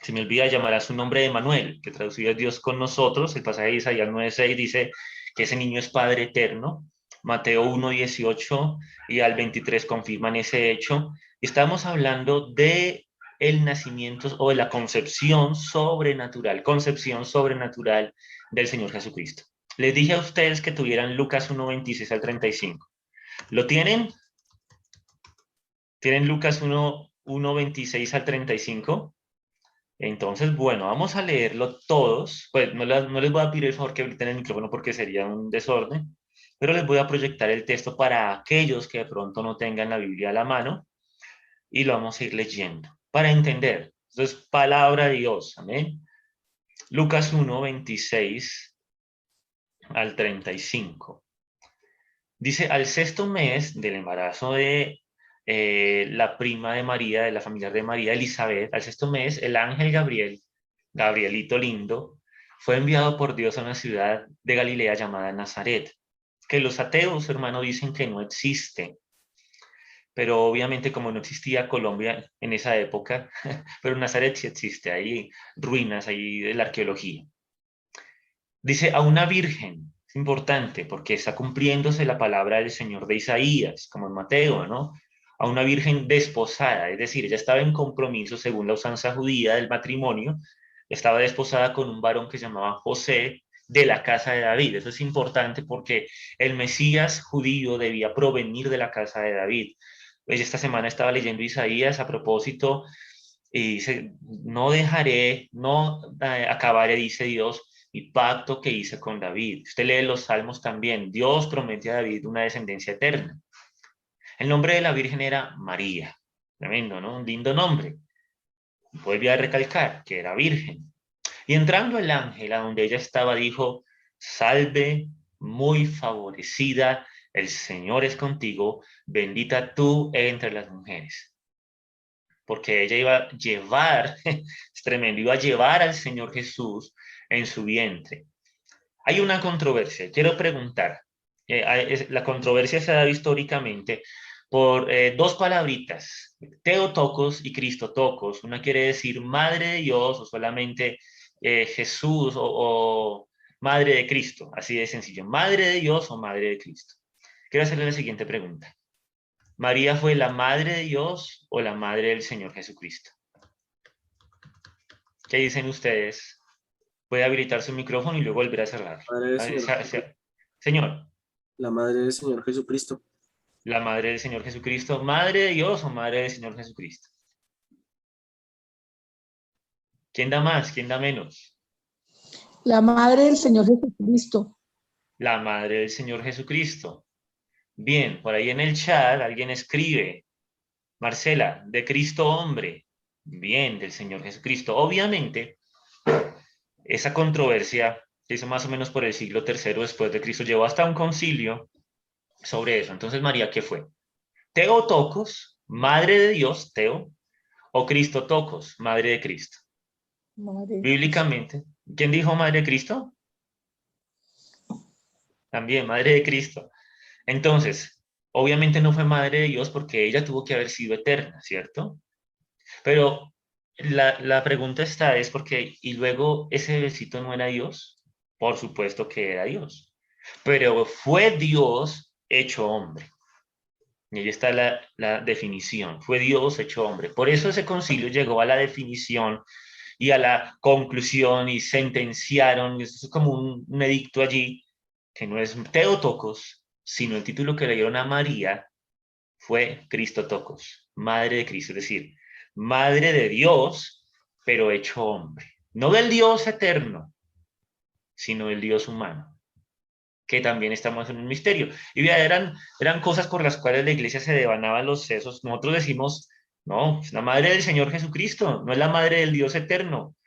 se me olvida, llamará su nombre de Manuel, que traducido es Dios con nosotros. El pasaje de Isaías 9:6 dice que ese niño es Padre eterno. Mateo 1:18 y al 23 confirman ese hecho. Estamos hablando de el nacimiento o de la concepción sobrenatural del Señor Jesucristo. Les dije a ustedes que tuvieran Lucas 1:26 al 35. ¿Lo tienen? ¿Tienen Lucas 1:26 al 35? Entonces, bueno, vamos a leerlo todos. Pues no les voy a pedir el favor que griten el micrófono porque sería un desorden, pero les voy a proyectar el texto para aquellos que de pronto no tengan la Biblia a la mano y lo vamos a ir leyendo para entender. Entonces, palabra de Dios, amén. Lucas 1:26 al 35. Dice, al 6º mes del embarazo de la prima de María, de la familia de María, Elizabeth, al 6º mes, el ángel Gabriel, Gabrielito lindo, fue enviado por Dios a una ciudad de Galilea llamada Nazaret, que los ateos, hermano, dicen que no existe. Pero obviamente como no existía Colombia en esa época, pero Nazaret sí existe, hay ruinas ahí de la arqueología. Dice, a una virgen. Es importante porque está cumpliéndose la palabra del Señor de Isaías, como en Mateo, ¿no? A una virgen desposada, es decir, ella estaba en compromiso según la usanza judía del matrimonio, estaba desposada con un varón que se llamaba José de la casa de David. Eso es importante porque el Mesías judío debía provenir de la casa de David. Pues esta semana estaba leyendo Isaías a propósito y dice, no dejaré, no acabaré, dice Dios, mi pacto que hice con David. Usted lee los salmos también. Dios promete a David una descendencia eterna. El nombre de la Virgen era María. Tremendo, ¿no? Un lindo nombre. Vuelve a recalcar que era virgen. Y entrando el ángel a donde ella estaba, dijo, salve, muy favorecida, el Señor es contigo, bendita tú entre las mujeres. Porque ella iba a llevar, es tremendo, iba a llevar al Señor Jesús en su vientre. Hay una controversia, quiero preguntar, la controversia se ha dado históricamente por dos palabritas, Teotocos y Cristotocos. Una quiere decir Madre de Dios o solamente Jesús o Madre de Cristo, así de sencillo, Madre de Dios o Madre de Cristo. Quiero hacerle la siguiente pregunta. ¿María fue la Madre de Dios o la Madre del Señor Jesucristo? ¿Qué dicen ustedes? Puede habilitar su micrófono y luego volver a cerrar. Señor. La Madre del Señor Jesucristo. La Madre del Señor Jesucristo. ¿Madre de Dios o Madre del Señor Jesucristo? ¿Quién da más? ¿Quién da menos? La Madre del Señor Jesucristo. La Madre del Señor Jesucristo. Bien, por ahí en el chat alguien escribe, Marcela, de Cristo hombre. Bien, del Señor Jesucristo. Obviamente, esa controversia se hizo más o menos por el siglo III después de Cristo, llevó hasta un concilio sobre eso. Entonces, María, ¿qué fue? Teotocos, Madre de Dios, Teo, o Cristotocos, Madre de Cristo. Madre. Bíblicamente, ¿quién dijo Madre de Cristo? También, Madre de Cristo. Entonces, obviamente no fue Madre de Dios porque ella tuvo que haber sido eterna, ¿cierto? Pero la pregunta está es porque, ¿y luego ese bebecito no era Dios? Por supuesto que era Dios. Pero fue Dios hecho hombre. Y ahí está la definición. Fue Dios hecho hombre. Por eso ese concilio llegó a la definición y a la conclusión y sentenciaron, es como un edicto allí, que no es Teotocos, sino el título que le dieron a María fue Cristotocos, Madre de Cristo, es decir, Madre de Dios, pero hecho hombre. No del Dios eterno, sino del Dios humano, que también estamos en un misterio. Y vean, eran cosas por las cuales la iglesia se devanaban los sesos. Nosotros decimos No, es la madre del Señor Jesucristo, no es la madre del Dios eterno,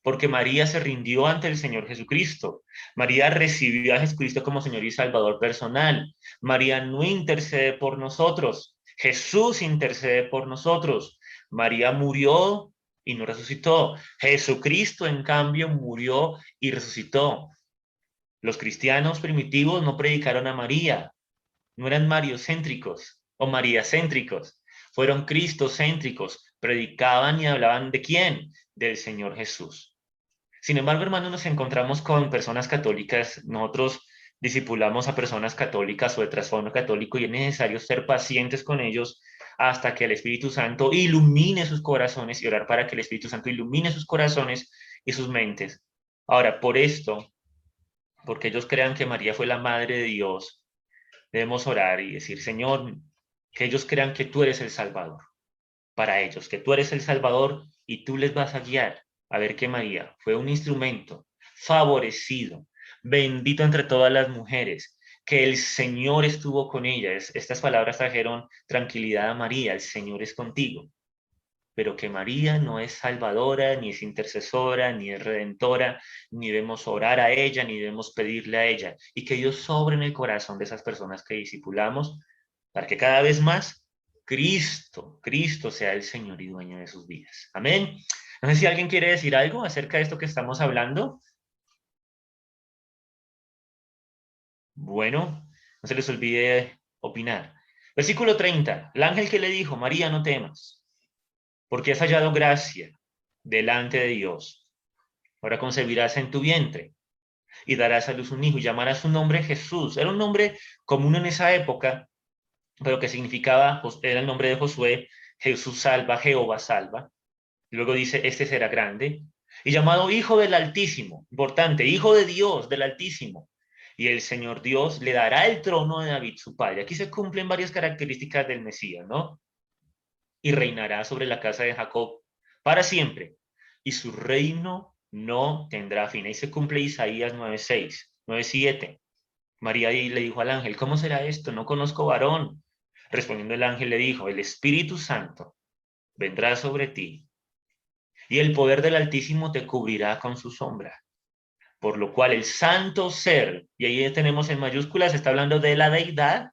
porque María se rindió ante el Señor Jesucristo. María recibió a Jesucristo como Señor y Salvador personal. María no intercede por nosotros, Jesús intercede por nosotros. María murió y no resucitó. Jesucristo, en cambio, murió y resucitó. Los cristianos primitivos no predicaron a María, no eran mariocéntricos o mariacéntricos, fueron cristocéntricos, predicaban y hablaban ¿de quién? Del Señor Jesús. Sin embargo, hermanos, nos encontramos con personas católicas, nosotros discipulamos a personas católicas o de trasfondo católico y es necesario ser pacientes con ellos hasta que el Espíritu Santo ilumine sus corazones y orar para que el Espíritu Santo ilumine sus corazones y sus mentes. Ahora, por esto, porque ellos crean que María fue la madre de Dios, debemos orar y decir, Señor, que ellos crean que tú eres el Salvador. Para ellos, que tú eres el Salvador y tú les vas a guiar a ver que María fue un instrumento favorecido, bendito entre todas las mujeres, que el Señor estuvo con ella. Estas palabras trajeron tranquilidad a María, el Señor es contigo. Pero que María no es salvadora, ni es intercesora, ni es redentora, ni debemos orar a ella, ni debemos pedirle a ella. Y que Dios sobre en el corazón de esas personas que discipulamos, para que cada vez más Cristo sea el Señor y dueño de sus vidas. Amén. No sé si alguien quiere decir algo acerca de esto que estamos hablando. Bueno, no se les olvide opinar. Versículo 30. El ángel que le dijo, María, no temas, porque has hallado gracia delante de Dios. Ahora concebirás en tu vientre y darás a luz un hijo y llamarás su nombre Jesús. Era un nombre común en esa época, pero que significaba, era el nombre de Josué, Jesús salva, Jehová salva. Luego dice, este será grande y llamado Hijo del Altísimo. Importante, Hijo de Dios, del Altísimo. Y el Señor Dios le dará el trono de David, su padre. Aquí se cumplen varias características del Mesías, ¿no? Y reinará sobre la casa de Jacob para siempre, y su reino no tendrá fin. Ahí se cumple Isaías 9:6, 9:7. María le dijo al ángel, ¿cómo será esto? No conozco varón. Respondiendo el ángel le dijo, el Espíritu Santo vendrá sobre ti, y el poder del Altísimo te cubrirá con su sombra. Por lo cual el santo ser, y ahí tenemos en mayúsculas, está hablando de la deidad,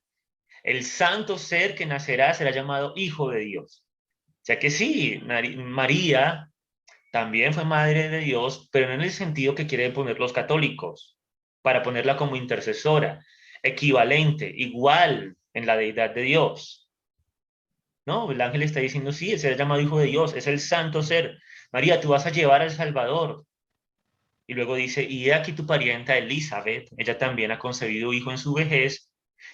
el santo ser que nacerá será llamado Hijo de Dios. O sea que sí, María también fue madre de Dios, pero no en el sentido que quieren poner los católicos, para ponerla como intercesora, equivalente, igual en la deidad de Dios. No, el ángel está diciendo, sí, será llamado Hijo de Dios, es el santo ser. María, tú vas a llevar al Salvador. Y luego dice, y he aquí tu parienta Elizabeth, ella también ha concebido hijo en su vejez,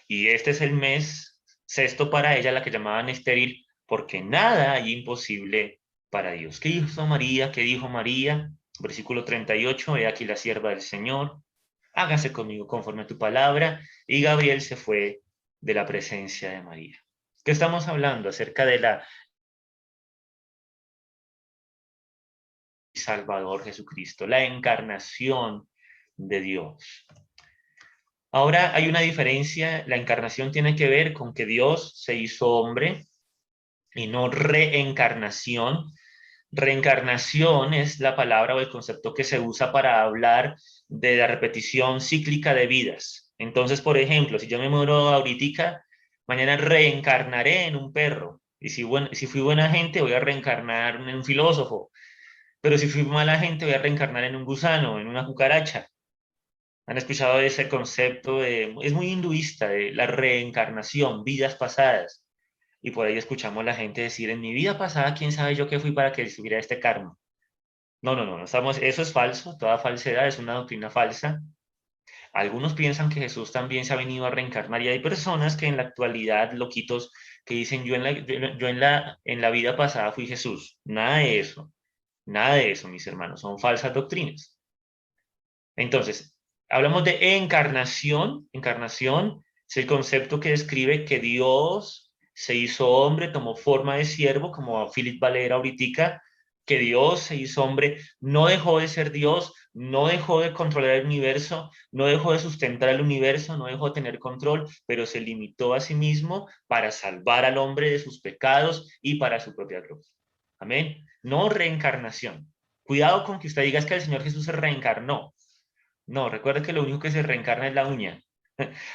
y este es el mes sexto para ella, la que llamaban estéril, porque nada hay imposible para Dios. ¿Qué hizo María? ¿Qué dijo María? Versículo 38, he aquí la sierva del Señor, hágase conmigo conforme a tu palabra, y Gabriel se fue de la presencia de María. ¿Qué estamos hablando? Acerca de la Salvador Jesucristo, la encarnación de Dios. Ahora hay una diferencia, la encarnación tiene que ver con que Dios se hizo hombre y no reencarnación. Reencarnación es la palabra o el concepto que se usa para hablar de la repetición cíclica de vidas. Entonces, por ejemplo, si yo me muero ahorita, mañana reencarnaré en un perro. Y si fui buena gente, voy a reencarnar en un filósofo. Pero si fui mala gente, voy a reencarnar en un gusano, en una cucaracha. ¿Han escuchado ese concepto? Es muy hinduista, de la reencarnación, vidas pasadas. Y por ahí escuchamos a la gente decir, en mi vida pasada, ¿quién sabe yo qué fui para que subiera este karma? No, eso es falso, toda falsedad es una doctrina falsa. Algunos piensan que Jesús también se ha venido a reencarnar y hay personas que en la actualidad, loquitos, que dicen, yo en la vida pasada fui Jesús. Nada de eso, mis hermanos, son falsas doctrinas. Entonces, hablamos de encarnación. Encarnación es el concepto que describe que Dios se hizo hombre, tomó forma de siervo, como Philip Valera ahorita, que Dios se hizo hombre, no dejó de ser Dios, no dejó de controlar el universo, no dejó de sustentar el universo, no dejó de tener control, pero se limitó a sí mismo para salvar al hombre de sus pecados y para su propia gloria. Amén. No reencarnación. Cuidado con que usted diga que el Señor Jesús se reencarnó. No, recuerde que lo único que se reencarna es la uña.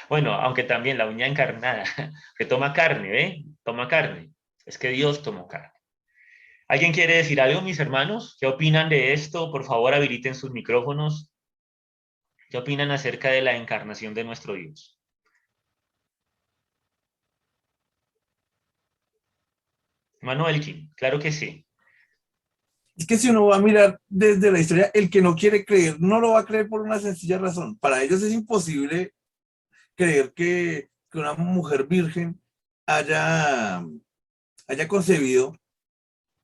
Bueno, aunque también la uña encarnada, que toma carne, ¿ve? Toma carne. Es que Dios tomó carne. ¿Alguien quiere decir algo, mis hermanos? ¿Qué opinan de esto? Por favor, habiliten sus micrófonos. ¿Qué opinan acerca de la encarnación de nuestro Dios? Manuelkin, claro que sí. Es que si uno va a mirar desde la historia, el que no quiere creer no lo va a creer por una sencilla razón. Para ellos es imposible creer que una mujer virgen haya concebido,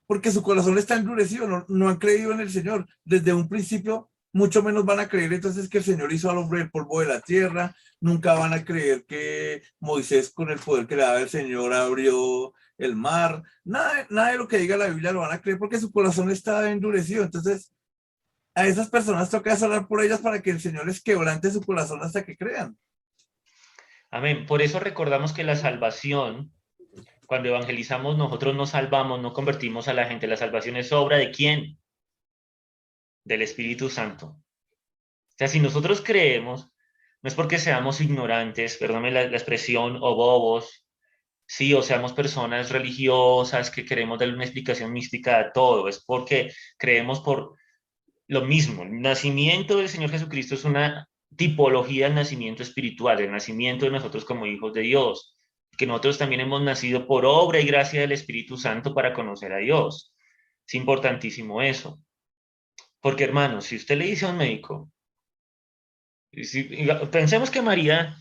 porque su corazón está endurecido, no han creído en el Señor. Desde un principio, mucho menos van a creer entonces que el Señor hizo al hombre del polvo de la tierra, nunca van a creer que Moisés, con el poder que le daba el Señor, abrió el mar. Nada de lo que diga la Biblia lo van a creer porque su corazón está endurecido. Entonces, a esas personas toca orar por ellas para que el Señor les quebrante su corazón hasta que crean. Amén. Por eso recordamos que la salvación, cuando evangelizamos, nosotros no salvamos, no convertimos a la gente. La salvación es obra ¿de quién? Del Espíritu Santo. O sea, si nosotros creemos, no es porque seamos ignorantes, perdóname la expresión, o bobos, sí, o seamos personas religiosas que queremos darle una explicación mística a todo, es porque creemos por lo mismo. El nacimiento del Señor Jesucristo es una tipología del nacimiento espiritual, el nacimiento de nosotros como hijos de Dios, que nosotros también hemos nacido por obra y gracia del Espíritu Santo para conocer a Dios. Es importantísimo eso. Porque, hermanos, si usted le dice a un médico, pensemos que María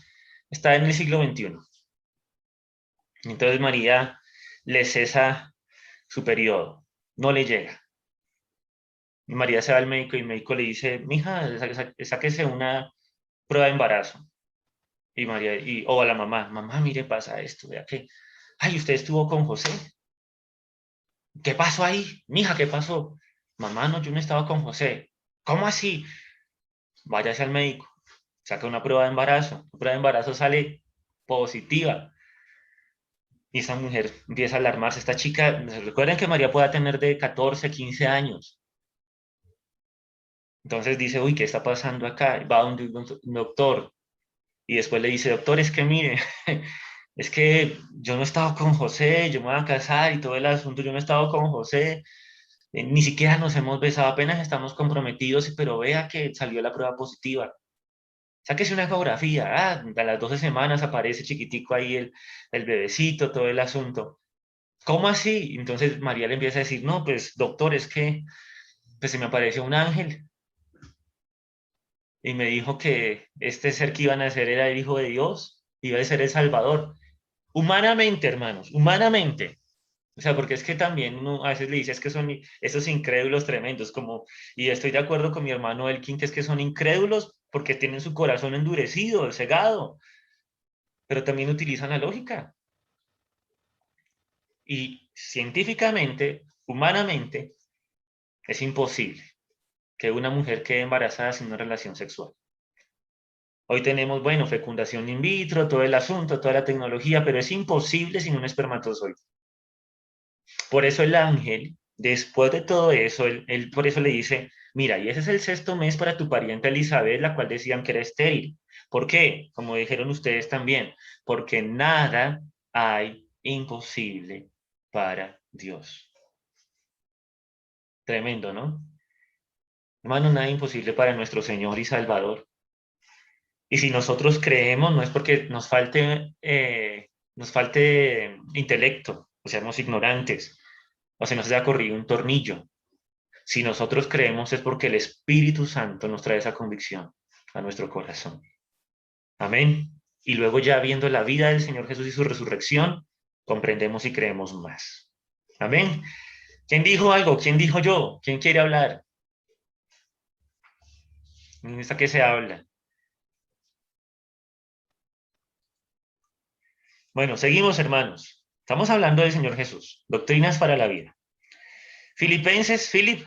está en el siglo XXI. Entonces María le cesa su periodo, no le llega. Y María se va al médico y el médico le dice, mija, sáquese una prueba de embarazo. Y María, o a la mamá, mire, pasa esto, vea que, ay, usted estuvo con José. ¿Qué pasó ahí? Mija, ¿qué pasó? Mamá, no, yo no estaba con José. ¿Cómo así? Váyase al médico, saca una prueba de embarazo. La prueba de embarazo sale positiva. Y esa mujer empieza a alarmarse. Esta chica, recuerden que María puede tener de 14, 15 años. Entonces dice, uy, ¿qué está pasando acá? Va a un doctor. Y después le dice, doctor, es que mire, es que yo no he estado con José, yo me voy a casar y todo el asunto, yo no he estado con José, ni siquiera nos hemos besado, apenas estamos comprometidos, pero vea que salió la prueba positiva. Sáquese una ecografía, a las 12 semanas aparece chiquitico ahí el bebecito, todo el asunto. ¿Cómo así? Entonces María le empieza a decir, no, pues doctor, es que pues, se me apareció un ángel y me dijo que este ser que iba a nacer era el Hijo de Dios, iba a ser el Salvador. Humanamente, hermanos, humanamente. O sea, porque es que también uno a veces le dice es que son esos incrédulos tremendos, como, y estoy de acuerdo con mi hermano Elkin, que es que son incrédulos porque tienen su corazón endurecido, cegado, pero también utilizan la lógica. Y científicamente, humanamente, es imposible que una mujer quede embarazada sin una relación sexual. Hoy tenemos, bueno, fecundación in vitro, todo el asunto, toda la tecnología, pero es imposible sin un espermatozoide. Por eso el ángel, después de todo eso, él por eso le dice, mira, y ese es el 6º mes para tu pariente Elizabeth, la cual decían que era estéril. ¿Por qué? Como dijeron ustedes también, porque nada hay imposible para Dios. Tremendo, ¿no? Hermano, nada imposible para nuestro Señor y Salvador. Y si nosotros creemos, no es porque nos falte intelecto, o seamos ignorantes, o se nos haya corrido un tornillo. Si nosotros creemos es porque el Espíritu Santo nos trae esa convicción a nuestro corazón. Amén. Y luego ya viendo la vida del Señor Jesús y su resurrección, comprendemos y creemos más. Amén. ¿Quién dijo algo? ¿Quién dijo yo? ¿Quién quiere hablar? ¿En esta qué se habla? Bueno, seguimos, hermanos. Estamos hablando del Señor Jesús. Doctrinas para la vida. Filipenses, Philip.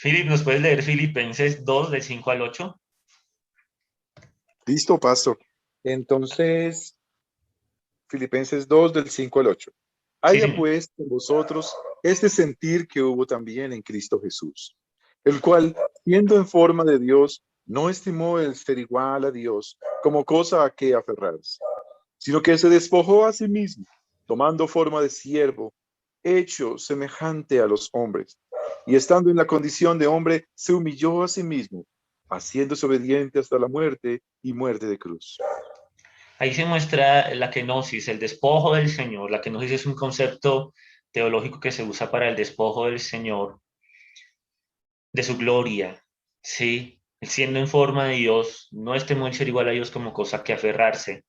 Philip, ¿nos puedes leer Filipenses 2, del 5 al 8? Listo, pastor. Entonces, Filipenses 2, del 5 al 8. Haya señor. pues en vosotros este sentir que hubo también en Cristo Jesús, el cual, siendo en forma de Dios, no estimó el ser igual a Dios como cosa a que aferrarse, sino que se despojó a sí mismo, tomando forma de siervo, hecho semejante a los hombres, y estando en la condición de hombre, se humilló a sí mismo, haciéndose obediente hasta la muerte y muerte de cruz. Ahí se muestra la kenosis, el despojo del Señor. La kenosis es un concepto teológico que se usa para el despojo del Señor, de su gloria, ¿sí? Siendo en forma de Dios, no estimó el ser igual a Dios como cosa que aferrarse.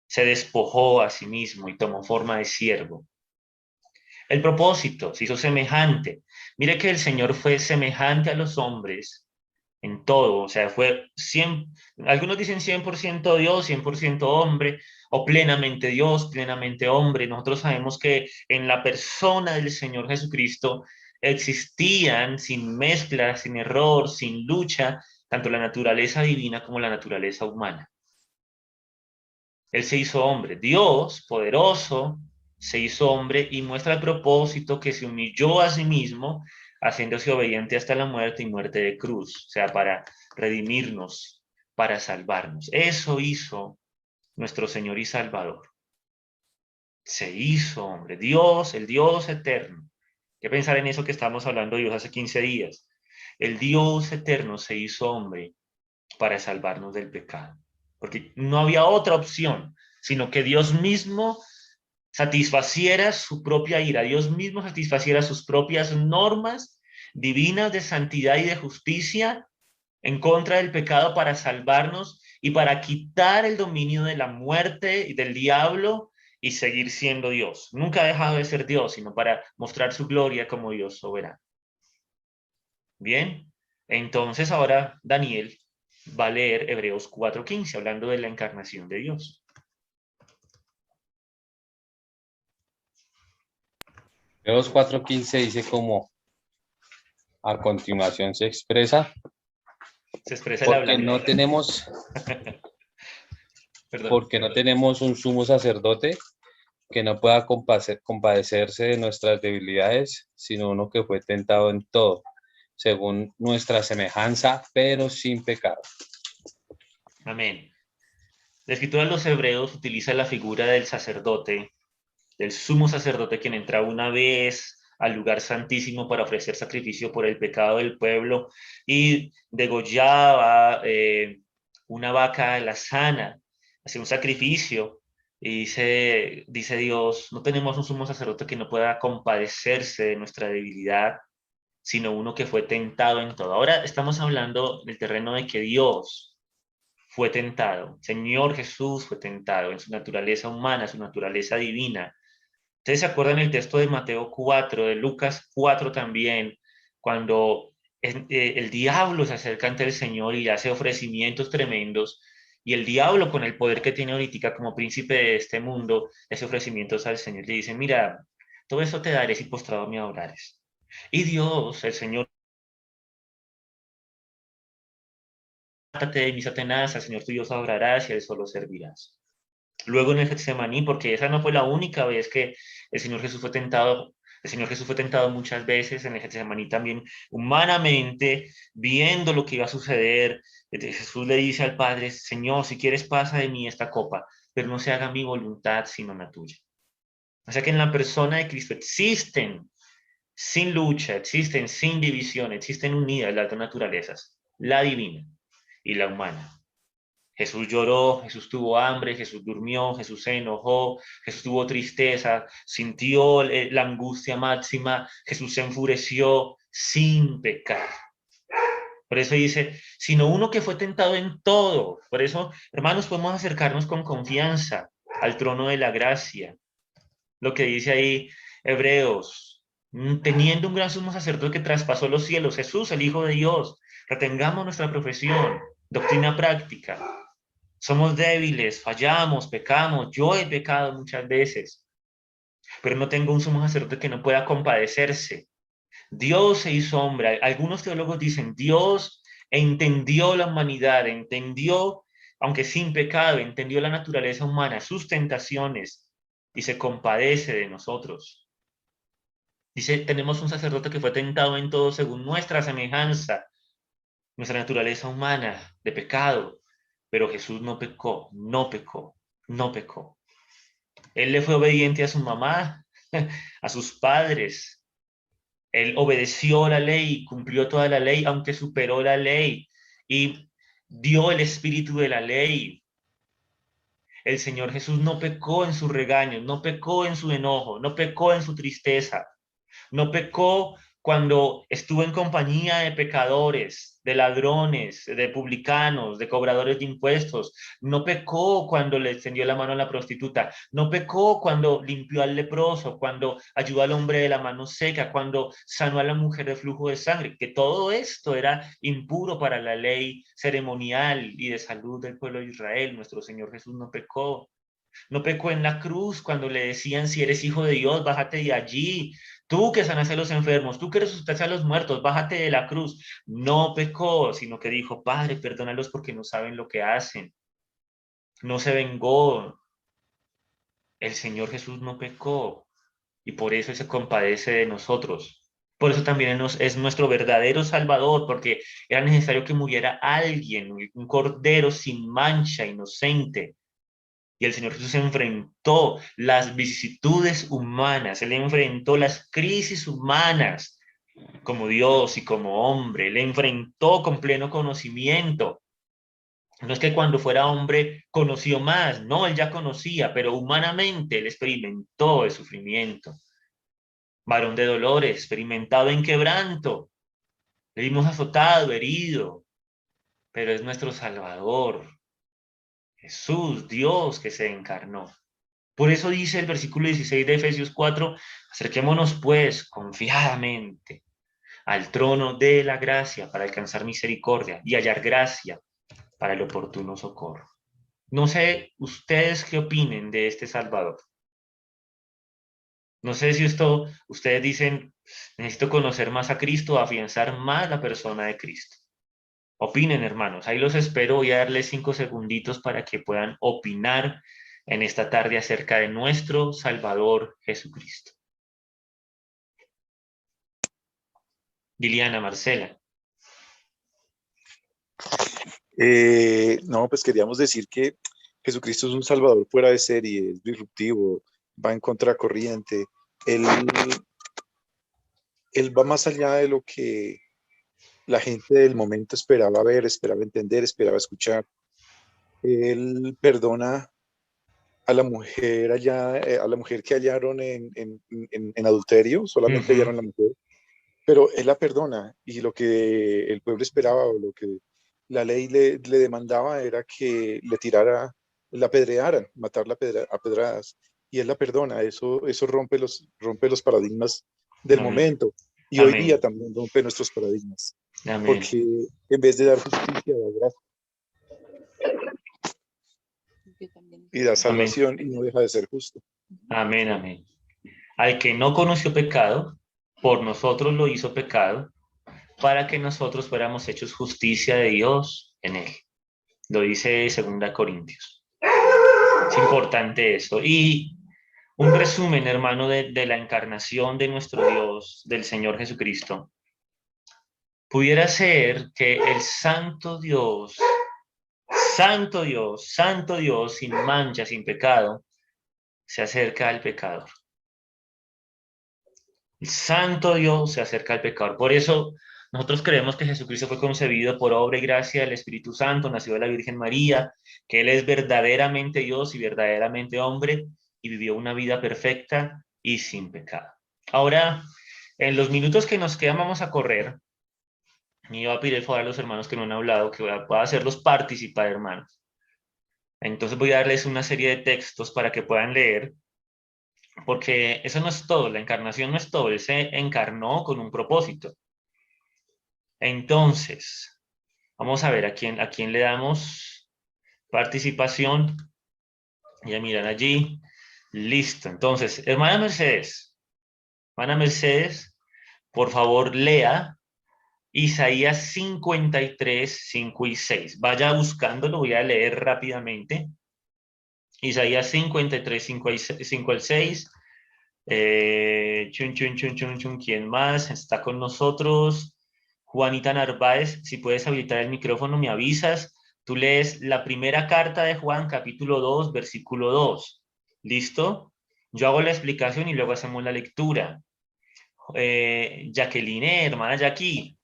Se despojó a sí mismo y tomó forma de siervo. El propósito, se hizo semejante. Mire que el Señor fue semejante a los hombres en todo, o sea, fue 100, algunos dicen 100% Dios, 100% hombre, o plenamente Dios, plenamente hombre. Nosotros sabemos que en la persona del Señor Jesucristo existían sin mezcla, sin error, sin lucha, tanto la naturaleza divina como la naturaleza humana. Él se hizo hombre, Dios poderoso se hizo hombre y muestra el propósito que se humilló a sí mismo, haciéndose obediente hasta la muerte y muerte de cruz, o sea, para redimirnos, para salvarnos. Eso hizo nuestro Señor y Salvador. Se hizo hombre, Dios, el Dios eterno. Hay que pensar en eso que estamos hablando de Dios hace 15 días. El Dios eterno se hizo hombre para salvarnos del pecado, porque no había otra opción, sino que Dios mismo satisfaciera su propia ira, Dios mismo satisfaciera sus propias normas divinas de santidad y de justicia en contra del pecado para salvarnos y para quitar el dominio de la muerte y del diablo y seguir siendo Dios. Nunca ha dejado de ser Dios, sino para mostrar su gloria como Dios soberano. Bien, entonces ahora Daniel va a leer Hebreos 4:15, hablando de la encarnación de Dios. Hebreos 4:15 dice como a continuación se expresa el porque no tenemos porque no tenemos un sumo sacerdote que no pueda compadecerse de nuestras debilidades, sino uno que fue tentado en todo, según nuestra semejanza, pero sin pecado. Amén. La escritura de los Hebreos utiliza la figura del sacerdote, del sumo sacerdote, quien entra una vez al lugar santísimo para ofrecer sacrificio por el pecado del pueblo y degollaba una vaca alazana, hacía un sacrificio. Y dice Dios, no tenemos un sumo sacerdote que no pueda compadecerse de nuestra debilidad, sino uno que fue tentado en todo. Ahora estamos hablando del terreno de que Dios fue tentado. Señor Jesús fue tentado en su naturaleza humana, su naturaleza divina. ¿Ustedes se acuerdan el texto de Mateo 4, de Lucas 4 también, cuando el diablo se acerca ante el Señor y hace ofrecimientos tremendos? Y el diablo, con el poder que tiene ahorita como príncipe de este mundo, hace ofrecimientos al Señor. Le dice, mira, todo eso te daré si postrado me adorares. Y Dios, el Señor, mátate de mi Satanás, al Señor tu Dios adorarás y a él solo servirás. Luego en el Getsemaní, porque esa no fue la única vez que el Señor Jesús fue tentado. El Señor Jesús fue tentado muchas veces en el Getsemaní también, humanamente, viendo lo que iba a suceder. Jesús le dice al Padre, Señor, si quieres pasa de mí esta copa, pero no se haga mi voluntad sino la tuya. O sea que en la persona de Cristo existen sin lucha, existen sin división, existen unidas las dos naturalezas, la divina y la humana. Jesús lloró, Jesús tuvo hambre, Jesús durmió, Jesús se enojó, Jesús tuvo tristeza, sintió la angustia máxima, Jesús se enfureció sin pecar. Por eso dice, sino uno que fue tentado en todo. Por eso, hermanos, podemos acercarnos con confianza al trono de la gracia. Lo que dice ahí Hebreos, teniendo un gran sumo sacerdote que traspasó los cielos, Jesús, el Hijo de Dios. Retengamos nuestra profesión, doctrina práctica. Somos débiles, fallamos, pecamos. Yo he pecado muchas veces. pero no tengo un sumo sacerdote que no pueda compadecerse. Dios se hizo hombre. Algunos teólogos dicen, Dios entendió la humanidad, entendió, aunque sin pecado, entendió la naturaleza humana, sus tentaciones, y se compadece de nosotros. Dice, tenemos un sacerdote que fue tentado en todo según nuestra semejanza, nuestra naturaleza humana de pecado, pero Jesús no pecó, no pecó, no pecó. Él le fue obediente a su mamá, a sus padres. Él obedeció la ley, cumplió toda la ley, aunque superó la ley y dio el espíritu de la ley. El Señor Jesús no pecó en sus regaños, no pecó en su enojo, no pecó en su tristeza. No pecó cuando estuvo en compañía de pecadores, de ladrones, de publicanos, de cobradores de impuestos. No pecó cuando le extendió la mano a la prostituta. No pecó cuando limpió al leproso, cuando ayudó al hombre de la mano seca, cuando sanó a la mujer de flujo de sangre. Que todo esto era impuro para la ley ceremonial y de salud del pueblo de Israel. Nuestro Señor Jesús no pecó. No pecó en la cruz cuando le decían, si eres hijo de Dios, bájate de allí. Tú que sanas a los enfermos, tú que resucitas a los muertos, bájate de la cruz. No pecó, sino que dijo, Padre, perdónalos porque no saben lo que hacen. No se vengó. El Señor Jesús no pecó y por eso se compadece de nosotros. Por eso también es nuestro verdadero Salvador, porque era necesario que muriera alguien, un cordero sin mancha, inocente. Y el Señor Jesús enfrentó las vicisitudes humanas, Él enfrentó las crisis humanas como Dios y como hombre, Él enfrentó con pleno conocimiento. No es que cuando fuera hombre conoció más, no, Él ya conocía, pero humanamente Él experimentó el sufrimiento. Varón de dolores, experimentado en quebranto, le vimos azotado, herido, pero es nuestro Salvador. Jesús, Dios que se encarnó. Por eso dice el versículo 16 de Efesios 4, acerquémonos pues confiadamente al trono de la gracia para alcanzar misericordia y hallar gracia para el oportuno socorro. No sé ustedes qué opinen de este Salvador. No sé si ustedes dicen, necesito conocer más a Cristo, afianzar más la persona de Cristo. Opinen, hermanos. Ahí los espero. Voy a darles 5 segunditos para que puedan opinar en esta tarde acerca de nuestro Salvador Jesucristo. Liliana, Marcela. No, pues queríamos decir que Jesucristo es un Salvador fuera de serie, es disruptivo, va en contracorriente. Él va más allá de lo que la gente del momento esperaba ver, esperaba entender, esperaba escuchar. Él perdona a la mujer allá, a la mujer que hallaron en adulterio, solamente hallaron a la mujer, pero él la perdona, y lo que el pueblo esperaba o lo que la ley le demandaba era que le tirara, la apedrearan, matarla a pedradas, y él la perdona. Eso rompe los paradigmas del Amén. momento, y Amén. hoy día también rompe nuestros paradigmas, Amén. porque en vez de dar justicia, da gracia y da salvación, Amén. y no deja de ser justo. Amén, amén. Al que no conoció pecado, por nosotros lo hizo pecado, para que nosotros fuéramos hechos justicia de Dios en él. Lo dice 2 Corintios. Es importante eso. Y un resumen, hermano, de la encarnación de nuestro Dios, del Señor Jesucristo. Pudiera ser que el santo Dios, sin mancha, sin pecado, se acerca al pecador. El santo Dios se acerca al pecador. Por eso nosotros creemos que Jesucristo fue concebido por obra y gracia del Espíritu Santo, nació de la Virgen María, que Él es verdaderamente Dios y verdaderamente hombre, y vivió una vida perfecta y sin pecado. Ahora, en los minutos que nos quedan vamos a correr. Y yo voy a pedir el favor a los hermanos que no han hablado, que pueda hacerlos participar, hermanos. Entonces voy a darles una serie de textos para que puedan leer, porque eso no es todo, la encarnación no es todo, Él se encarnó con un propósito. Entonces, vamos a ver a quién le damos participación. Ya miran allí. Listo, entonces, hermana Mercedes, por favor lea Isaías 53, 5 y 6. Vaya buscándolo, voy a leer rápidamente. Isaías 53, 5 al 6. ¿Quién más está con nosotros? Juanita Narváez, si puedes habilitar el micrófono, me avisas. Tú lees la primera carta de Juan, capítulo 2, versículo 2. ¿Listo? Yo hago la explicación y luego hacemos la lectura. Jacqueline, hermana Jackie.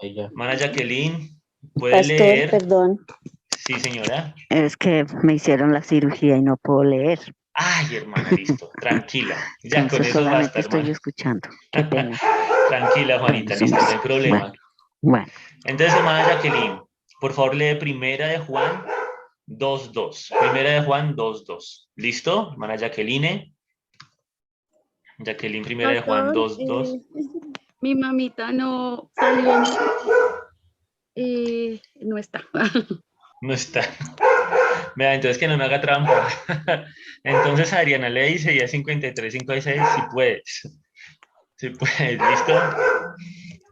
Hermana Jacqueline, ¿puede Pastor, leer? perdón, Sí, señora. es que me hicieron la cirugía y no puedo leer. Ay, hermana, listo. Tranquila. Ya con Entonces eso solamente basta, estoy hermana. escuchando. Qué pena. Tranquila, Juanita, Bueno, listo, no hay problema. Bueno, Entonces, hermana Jacqueline, por favor, lee primera de Juan 2:2. Primera de Juan 2:2. ¿Listo? Hermana Jacqueline. Jacqueline, primera de Juan Pastor, 2:2. mi mamita no salió, no está. No está. Vea, entonces que no me haga trampa. Entonces, Adriana, lee Isaías 53, 5 y 6, si puedes. Si puedes, ¿listo?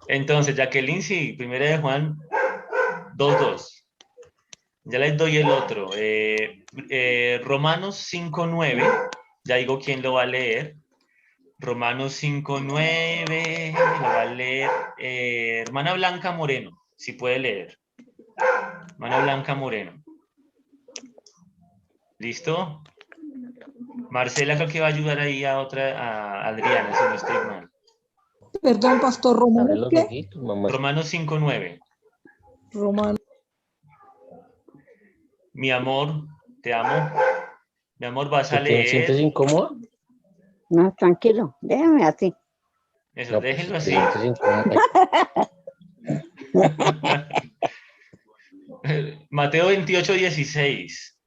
Entonces, Jacqueline, sí, primera de Juan 2:2. Ya les doy el otro. Romanos 5:9. Ya digo quién lo va a leer. Romanos 5:9. Lo va a leer hermana Blanca Moreno, si puede leer. Hermana Blanca Moreno. ¿Listo? Marcela creo que va a ayudar ahí a Adriana, si no estoy mal. Perdón, Pastor, ¿Romanos qué? Romanos 5:9. Romanos. Mi amor, te amo. Mi amor, vas a ¿Te sientes leer. incómoda? no, tranquilo, déjame así. Eso, No, pues, déjenlo si así. te sientes incómoda. Mateo 28:16.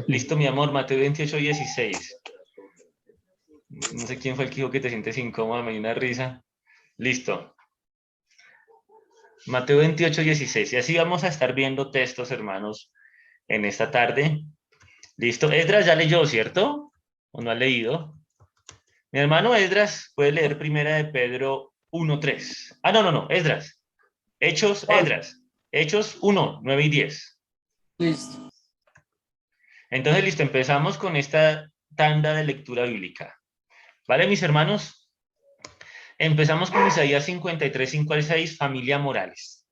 Listo, mi amor, Mateo 28:16. No sé quién fue el que dijo que te sientes incómoda, me dio una risa. Listo. Mateo 28:16. Y así vamos a estar viendo textos, hermanos, en esta tarde. Listo. Esdras ya leyó, ¿cierto? ¿O no ha leído? Mi hermano Esdras puede leer primera de Pedro 1:3. Ah, no, Esdras. Esdras. Hechos 1, 9 y 10. Listo. Entonces, listo, empezamos con esta tanda de lectura bíblica. ¿Vale, mis hermanos? Empezamos con Isaías 53, 5 al 6, familia Morales.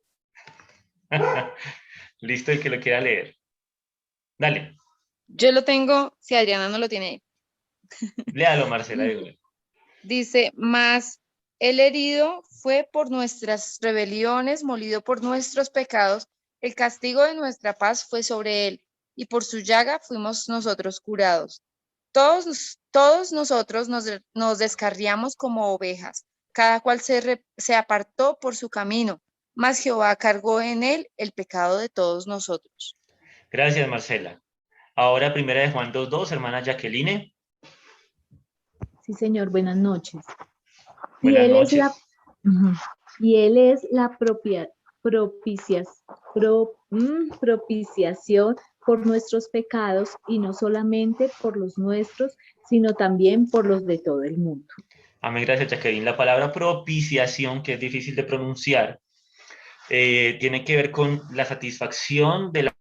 Listo, el que lo quiera leer. Dale. Yo lo tengo, si Adriana no lo tiene. Léalo, Marcela. Dice, mas el herido fue por nuestras rebeliones, molido por nuestros pecados, el castigo de nuestra paz fue sobre él, y por su llaga fuimos nosotros curados. Todos nosotros nos descarriamos como ovejas, cada cual se apartó por su camino, mas Jehová cargó en él el pecado de todos nosotros. Gracias, Marcela. Ahora, primera de Juan 2:2, hermana Jacqueline. Sí, señor, buenas noches. Buenas noches. Y él es la propiciación por nuestros pecados, y no solamente por los nuestros, sino también por los de todo el mundo. Amén, gracias, Jacqueline. La palabra propiciación, que es difícil de pronunciar, tiene que ver con la satisfacción de la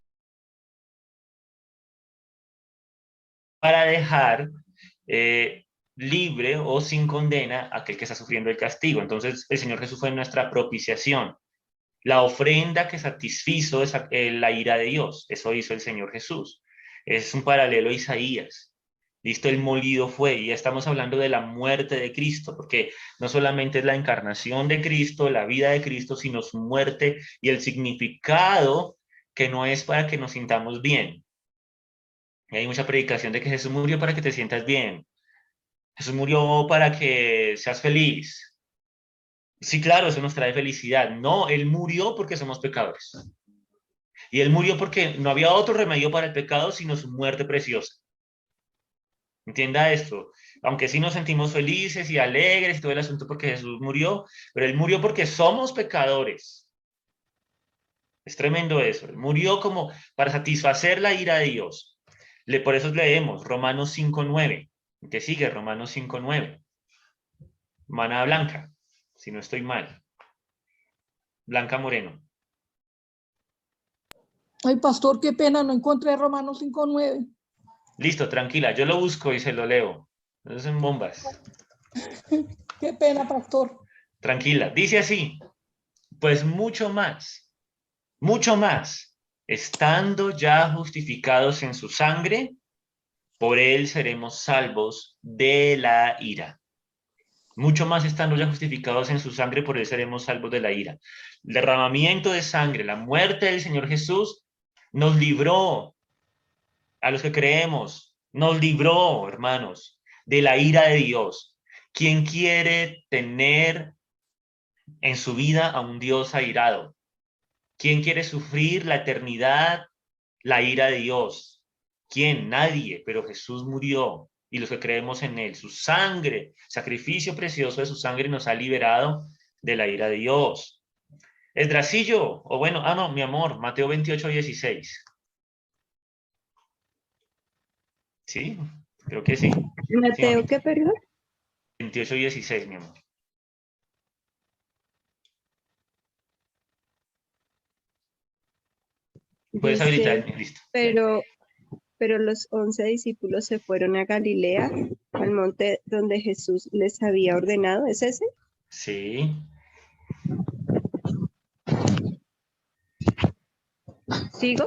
para dejar libre o sin condena a aquel que está sufriendo el castigo. Entonces, el Señor Jesús fue nuestra propiciación. La ofrenda que satisfizo la ira de Dios. Eso hizo el Señor Jesús. Es un paralelo a Isaías. Listo, el molido fue. Y ya estamos hablando de la muerte de Cristo, porque no solamente es la encarnación de Cristo, la vida de Cristo, sino su muerte y el significado, que no es para que nos sintamos bien. Y hay mucha predicación de que Jesús murió para que te sientas bien. Jesús murió para que seas feliz. Sí, claro, eso nos trae felicidad. No, Él murió porque somos pecadores. Y Él murió porque no había otro remedio para el pecado sino su muerte preciosa. Entienda esto. Aunque sí nos sentimos felices y alegres y todo el asunto porque Jesús murió, pero Él murió porque somos pecadores. Es tremendo eso. Él murió como para satisfacer la ira de Dios. Por eso leemos Romanos 5:9. ¿Qué sigue? Romanos 5:9. Hermana Blanca, si no estoy mal. Blanca Moreno. Ay, pastor, qué pena, no encontré Romanos 5:9. Listo, tranquila, yo lo busco y se lo leo. No son bombas. Qué pena, pastor. Tranquila, dice así, pues mucho más, estando ya justificados en su sangre, por él seremos salvos de la ira. Mucho más estando ya justificados en su sangre, por él seremos salvos de la ira. El derramamiento de sangre, la muerte del Señor Jesús, nos libró, a los que creemos, nos libró, hermanos, de la ira de Dios. ¿Quién quiere tener en su vida a un Dios airado? ¿Quién quiere sufrir la eternidad, la ira de Dios? ¿Quién? Nadie, pero Jesús murió y los que creemos en él, su sangre, sacrificio precioso de su sangre nos ha liberado de la ira de Dios. Esdracillo, o bueno, no, mi amor, Mateo 28:16. ¿Sí? Creo que sí. Mateo, Sí, ¿qué, perdón? 28:16, mi amor. Puedes habilitar, listo. Pero los 11 discípulos se fueron a Galilea, al monte donde Jesús les había ordenado. ¿Es ese? Sí. ¿Sigo?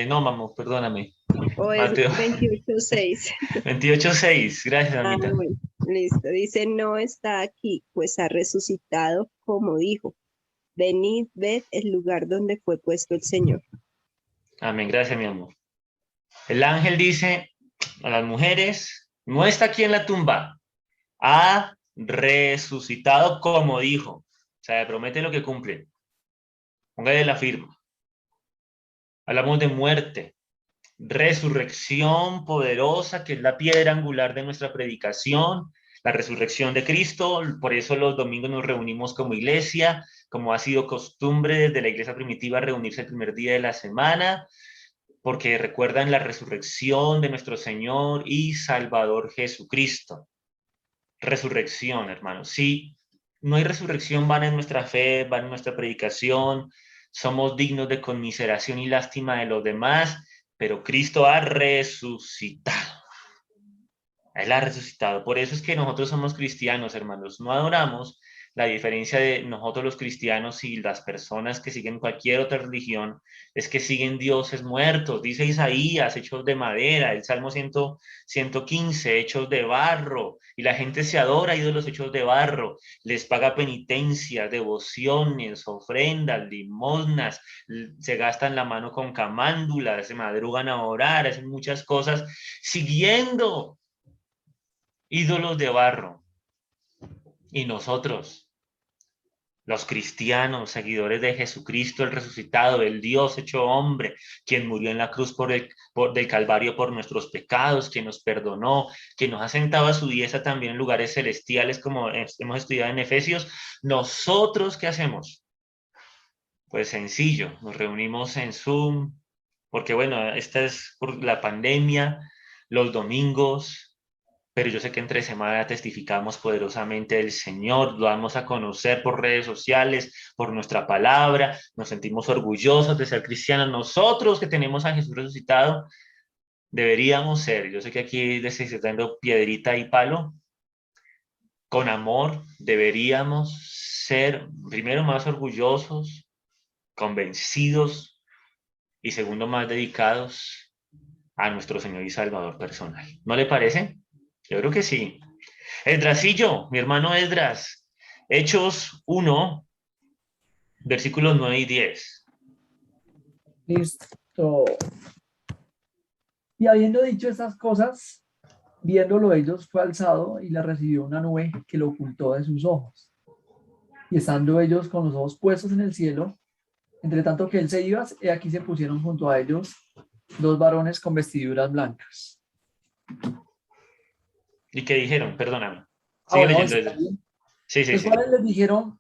No, mamá, perdóname. ¿O es 28:6? 28:6, gracias, mamita. Bueno, listo. Dice, no está aquí, pues ha resucitado como dijo. Venid, ved el lugar donde fue puesto el Señor. Amén, gracias, mi amor. El ángel dice a las mujeres, no está aquí en la tumba, ha resucitado como dijo. O sea, promete lo que cumple. Póngale la firma. Hablamos de muerte, resurrección poderosa, que es la piedra angular de nuestra predicación, la resurrección de Cristo. Por eso los domingos nos reunimos como iglesia, como ha sido costumbre desde la iglesia primitiva reunirse el primer día de la semana, porque recuerdan la resurrección de nuestro Señor y Salvador Jesucristo. Resurrección, hermanos. Si no hay resurrección, van en nuestra fe, van en nuestra predicación, somos dignos de conmiseración y lástima de los demás, pero Cristo ha resucitado. Él ha resucitado. Por eso es que nosotros somos cristianos, hermanos. No adoramos. La diferencia de nosotros los cristianos y las personas que siguen cualquier otra religión es que siguen dioses muertos. Dice Isaías, hechos de madera, el Salmo 115, hechos de barro. Y la gente se adora a ídolos hechos de barro. Les paga penitencias, devociones, ofrendas, limosnas. Se gastan la mano con camándulas, se madrugan a orar, hacen muchas cosas siguiendo ídolos de barro. Y nosotros, los cristianos, seguidores de Jesucristo, el resucitado, el Dios hecho hombre, quien murió en la cruz del Calvario por nuestros pecados, quien nos perdonó, quien nos ha sentado a su diestra también en lugares celestiales, como hemos estudiado en Efesios. ¿Nosotros qué hacemos? Pues sencillo, nos reunimos en Zoom, porque bueno, esta es por la pandemia, los domingos, pero yo sé que entre semana testificamos poderosamente del Señor, lo damos a conocer por redes sociales, por nuestra palabra, nos sentimos orgullosos de ser cristianos. Nosotros que tenemos a Jesús resucitado, deberíamos ser, yo sé que aquí se está dando piedrita y palo, con amor, deberíamos ser, primero, más orgullosos, convencidos, y segundo, más dedicados a nuestro Señor y Salvador personal. ¿No le parece? Yo creo que sí. Esdracillo, mi hermano Esdras, Hechos 1, versículos 9 y 10. Listo. Y habiendo dicho estas cosas, viéndolo ellos, fue alzado y le recibió una nube que lo ocultó de sus ojos. Y estando ellos con los ojos puestos en el cielo, entre tanto que él se iba, he aquí se pusieron junto a ellos dos varones con vestiduras blancas. ¿Y qué dijeron? Perdóname. Sigue leyendo. Sí. Los cuales les dijeron,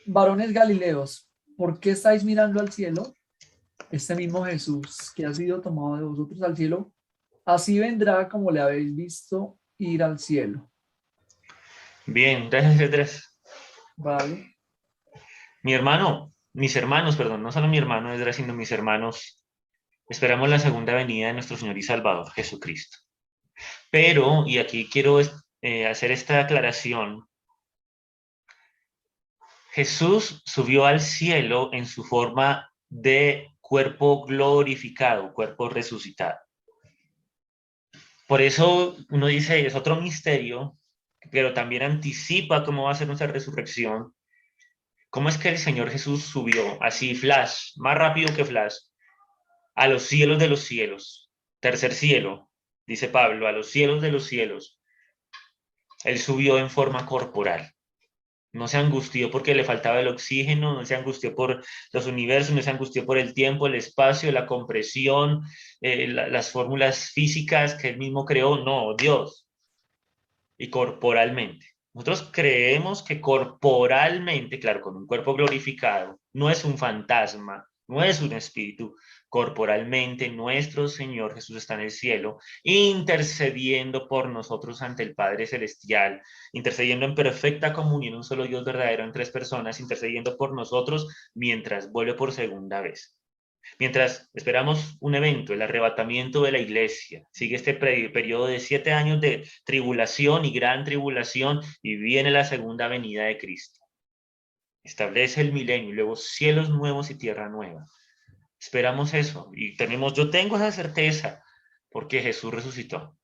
varones galileos, ¿por qué estáis mirando al cielo? Este mismo Jesús que ha sido tomado de vosotros al cielo, así vendrá como le habéis visto ir al cielo. Bien, gracias, Esdras. Vale. Mi hermano, mis hermanos, perdón, no solo mi hermano Esdras, sino mis hermanos, esperamos la segunda venida de nuestro Señor y Salvador, Jesucristo. Pero, y aquí quiero hacer esta aclaración, Jesús subió al cielo en su forma de cuerpo glorificado, cuerpo resucitado. Por eso uno dice, es otro misterio, pero también anticipa cómo va a ser nuestra resurrección. ¿Cómo es que el Señor Jesús subió así, flash, más rápido que flash, a los cielos de los cielos? Tercer cielo, dice Pablo, a los cielos de los cielos. Él subió en forma corporal. No se angustió porque le faltaba el oxígeno, no se angustió por los universos, no se angustió por el tiempo, el espacio, la compresión, las fórmulas físicas que él mismo creó. No, Dios. Y corporalmente. Nosotros creemos que corporalmente, claro, con un cuerpo glorificado, no es un fantasma, no es un espíritu. Corporalmente, nuestro Señor Jesús está en el cielo, intercediendo por nosotros ante el Padre Celestial, intercediendo en perfecta comunión, un solo Dios verdadero en tres personas, intercediendo por nosotros mientras vuelve por segunda vez. Mientras esperamos un evento, el arrebatamiento de la iglesia, sigue este periodo de 7 años de tribulación y gran tribulación, y viene la segunda venida de Cristo. Establece el milenio y luego cielos nuevos y tierra nueva. Esperamos eso y yo tengo esa certeza porque Jesús resucitó.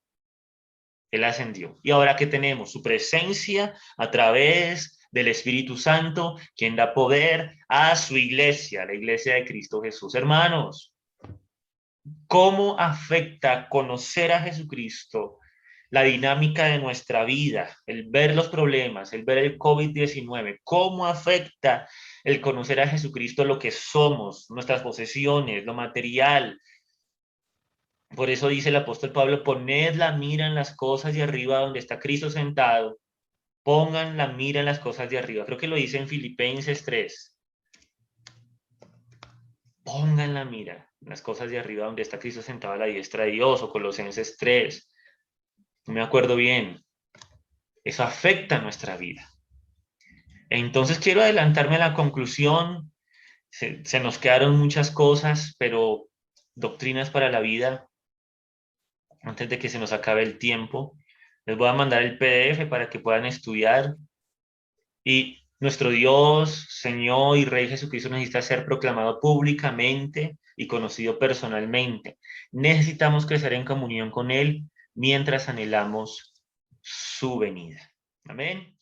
Él ascendió. Y ahora, ¿qué tenemos? Su presencia a través del Espíritu Santo, quien da poder a su iglesia, la iglesia de Cristo Jesús. Hermanos, ¿cómo afecta conocer a Jesucristo la dinámica de nuestra vida? El ver los problemas, el ver el COVID-19, ¿cómo afecta el conocer a Jesucristo lo que somos, nuestras posesiones, lo material? Por eso dice el apóstol Pablo, poned la mira en las cosas de arriba donde está Cristo sentado. Pongan la mira en las cosas de arriba. Creo que lo dice en Filipenses 3. Pongan la mira en las cosas de arriba donde está Cristo sentado a la diestra de Dios, o Colosenses 3. No me acuerdo bien. Eso afecta nuestra vida. Entonces quiero adelantarme a la conclusión. Se nos quedaron muchas cosas, pero doctrinas para la vida. Antes de que se nos acabe el tiempo, les voy a mandar el PDF para que puedan estudiar. Y nuestro Dios, Señor y Rey Jesucristo necesita ser proclamado públicamente y conocido personalmente. Necesitamos crecer en comunión con Él mientras anhelamos su venida. Amén.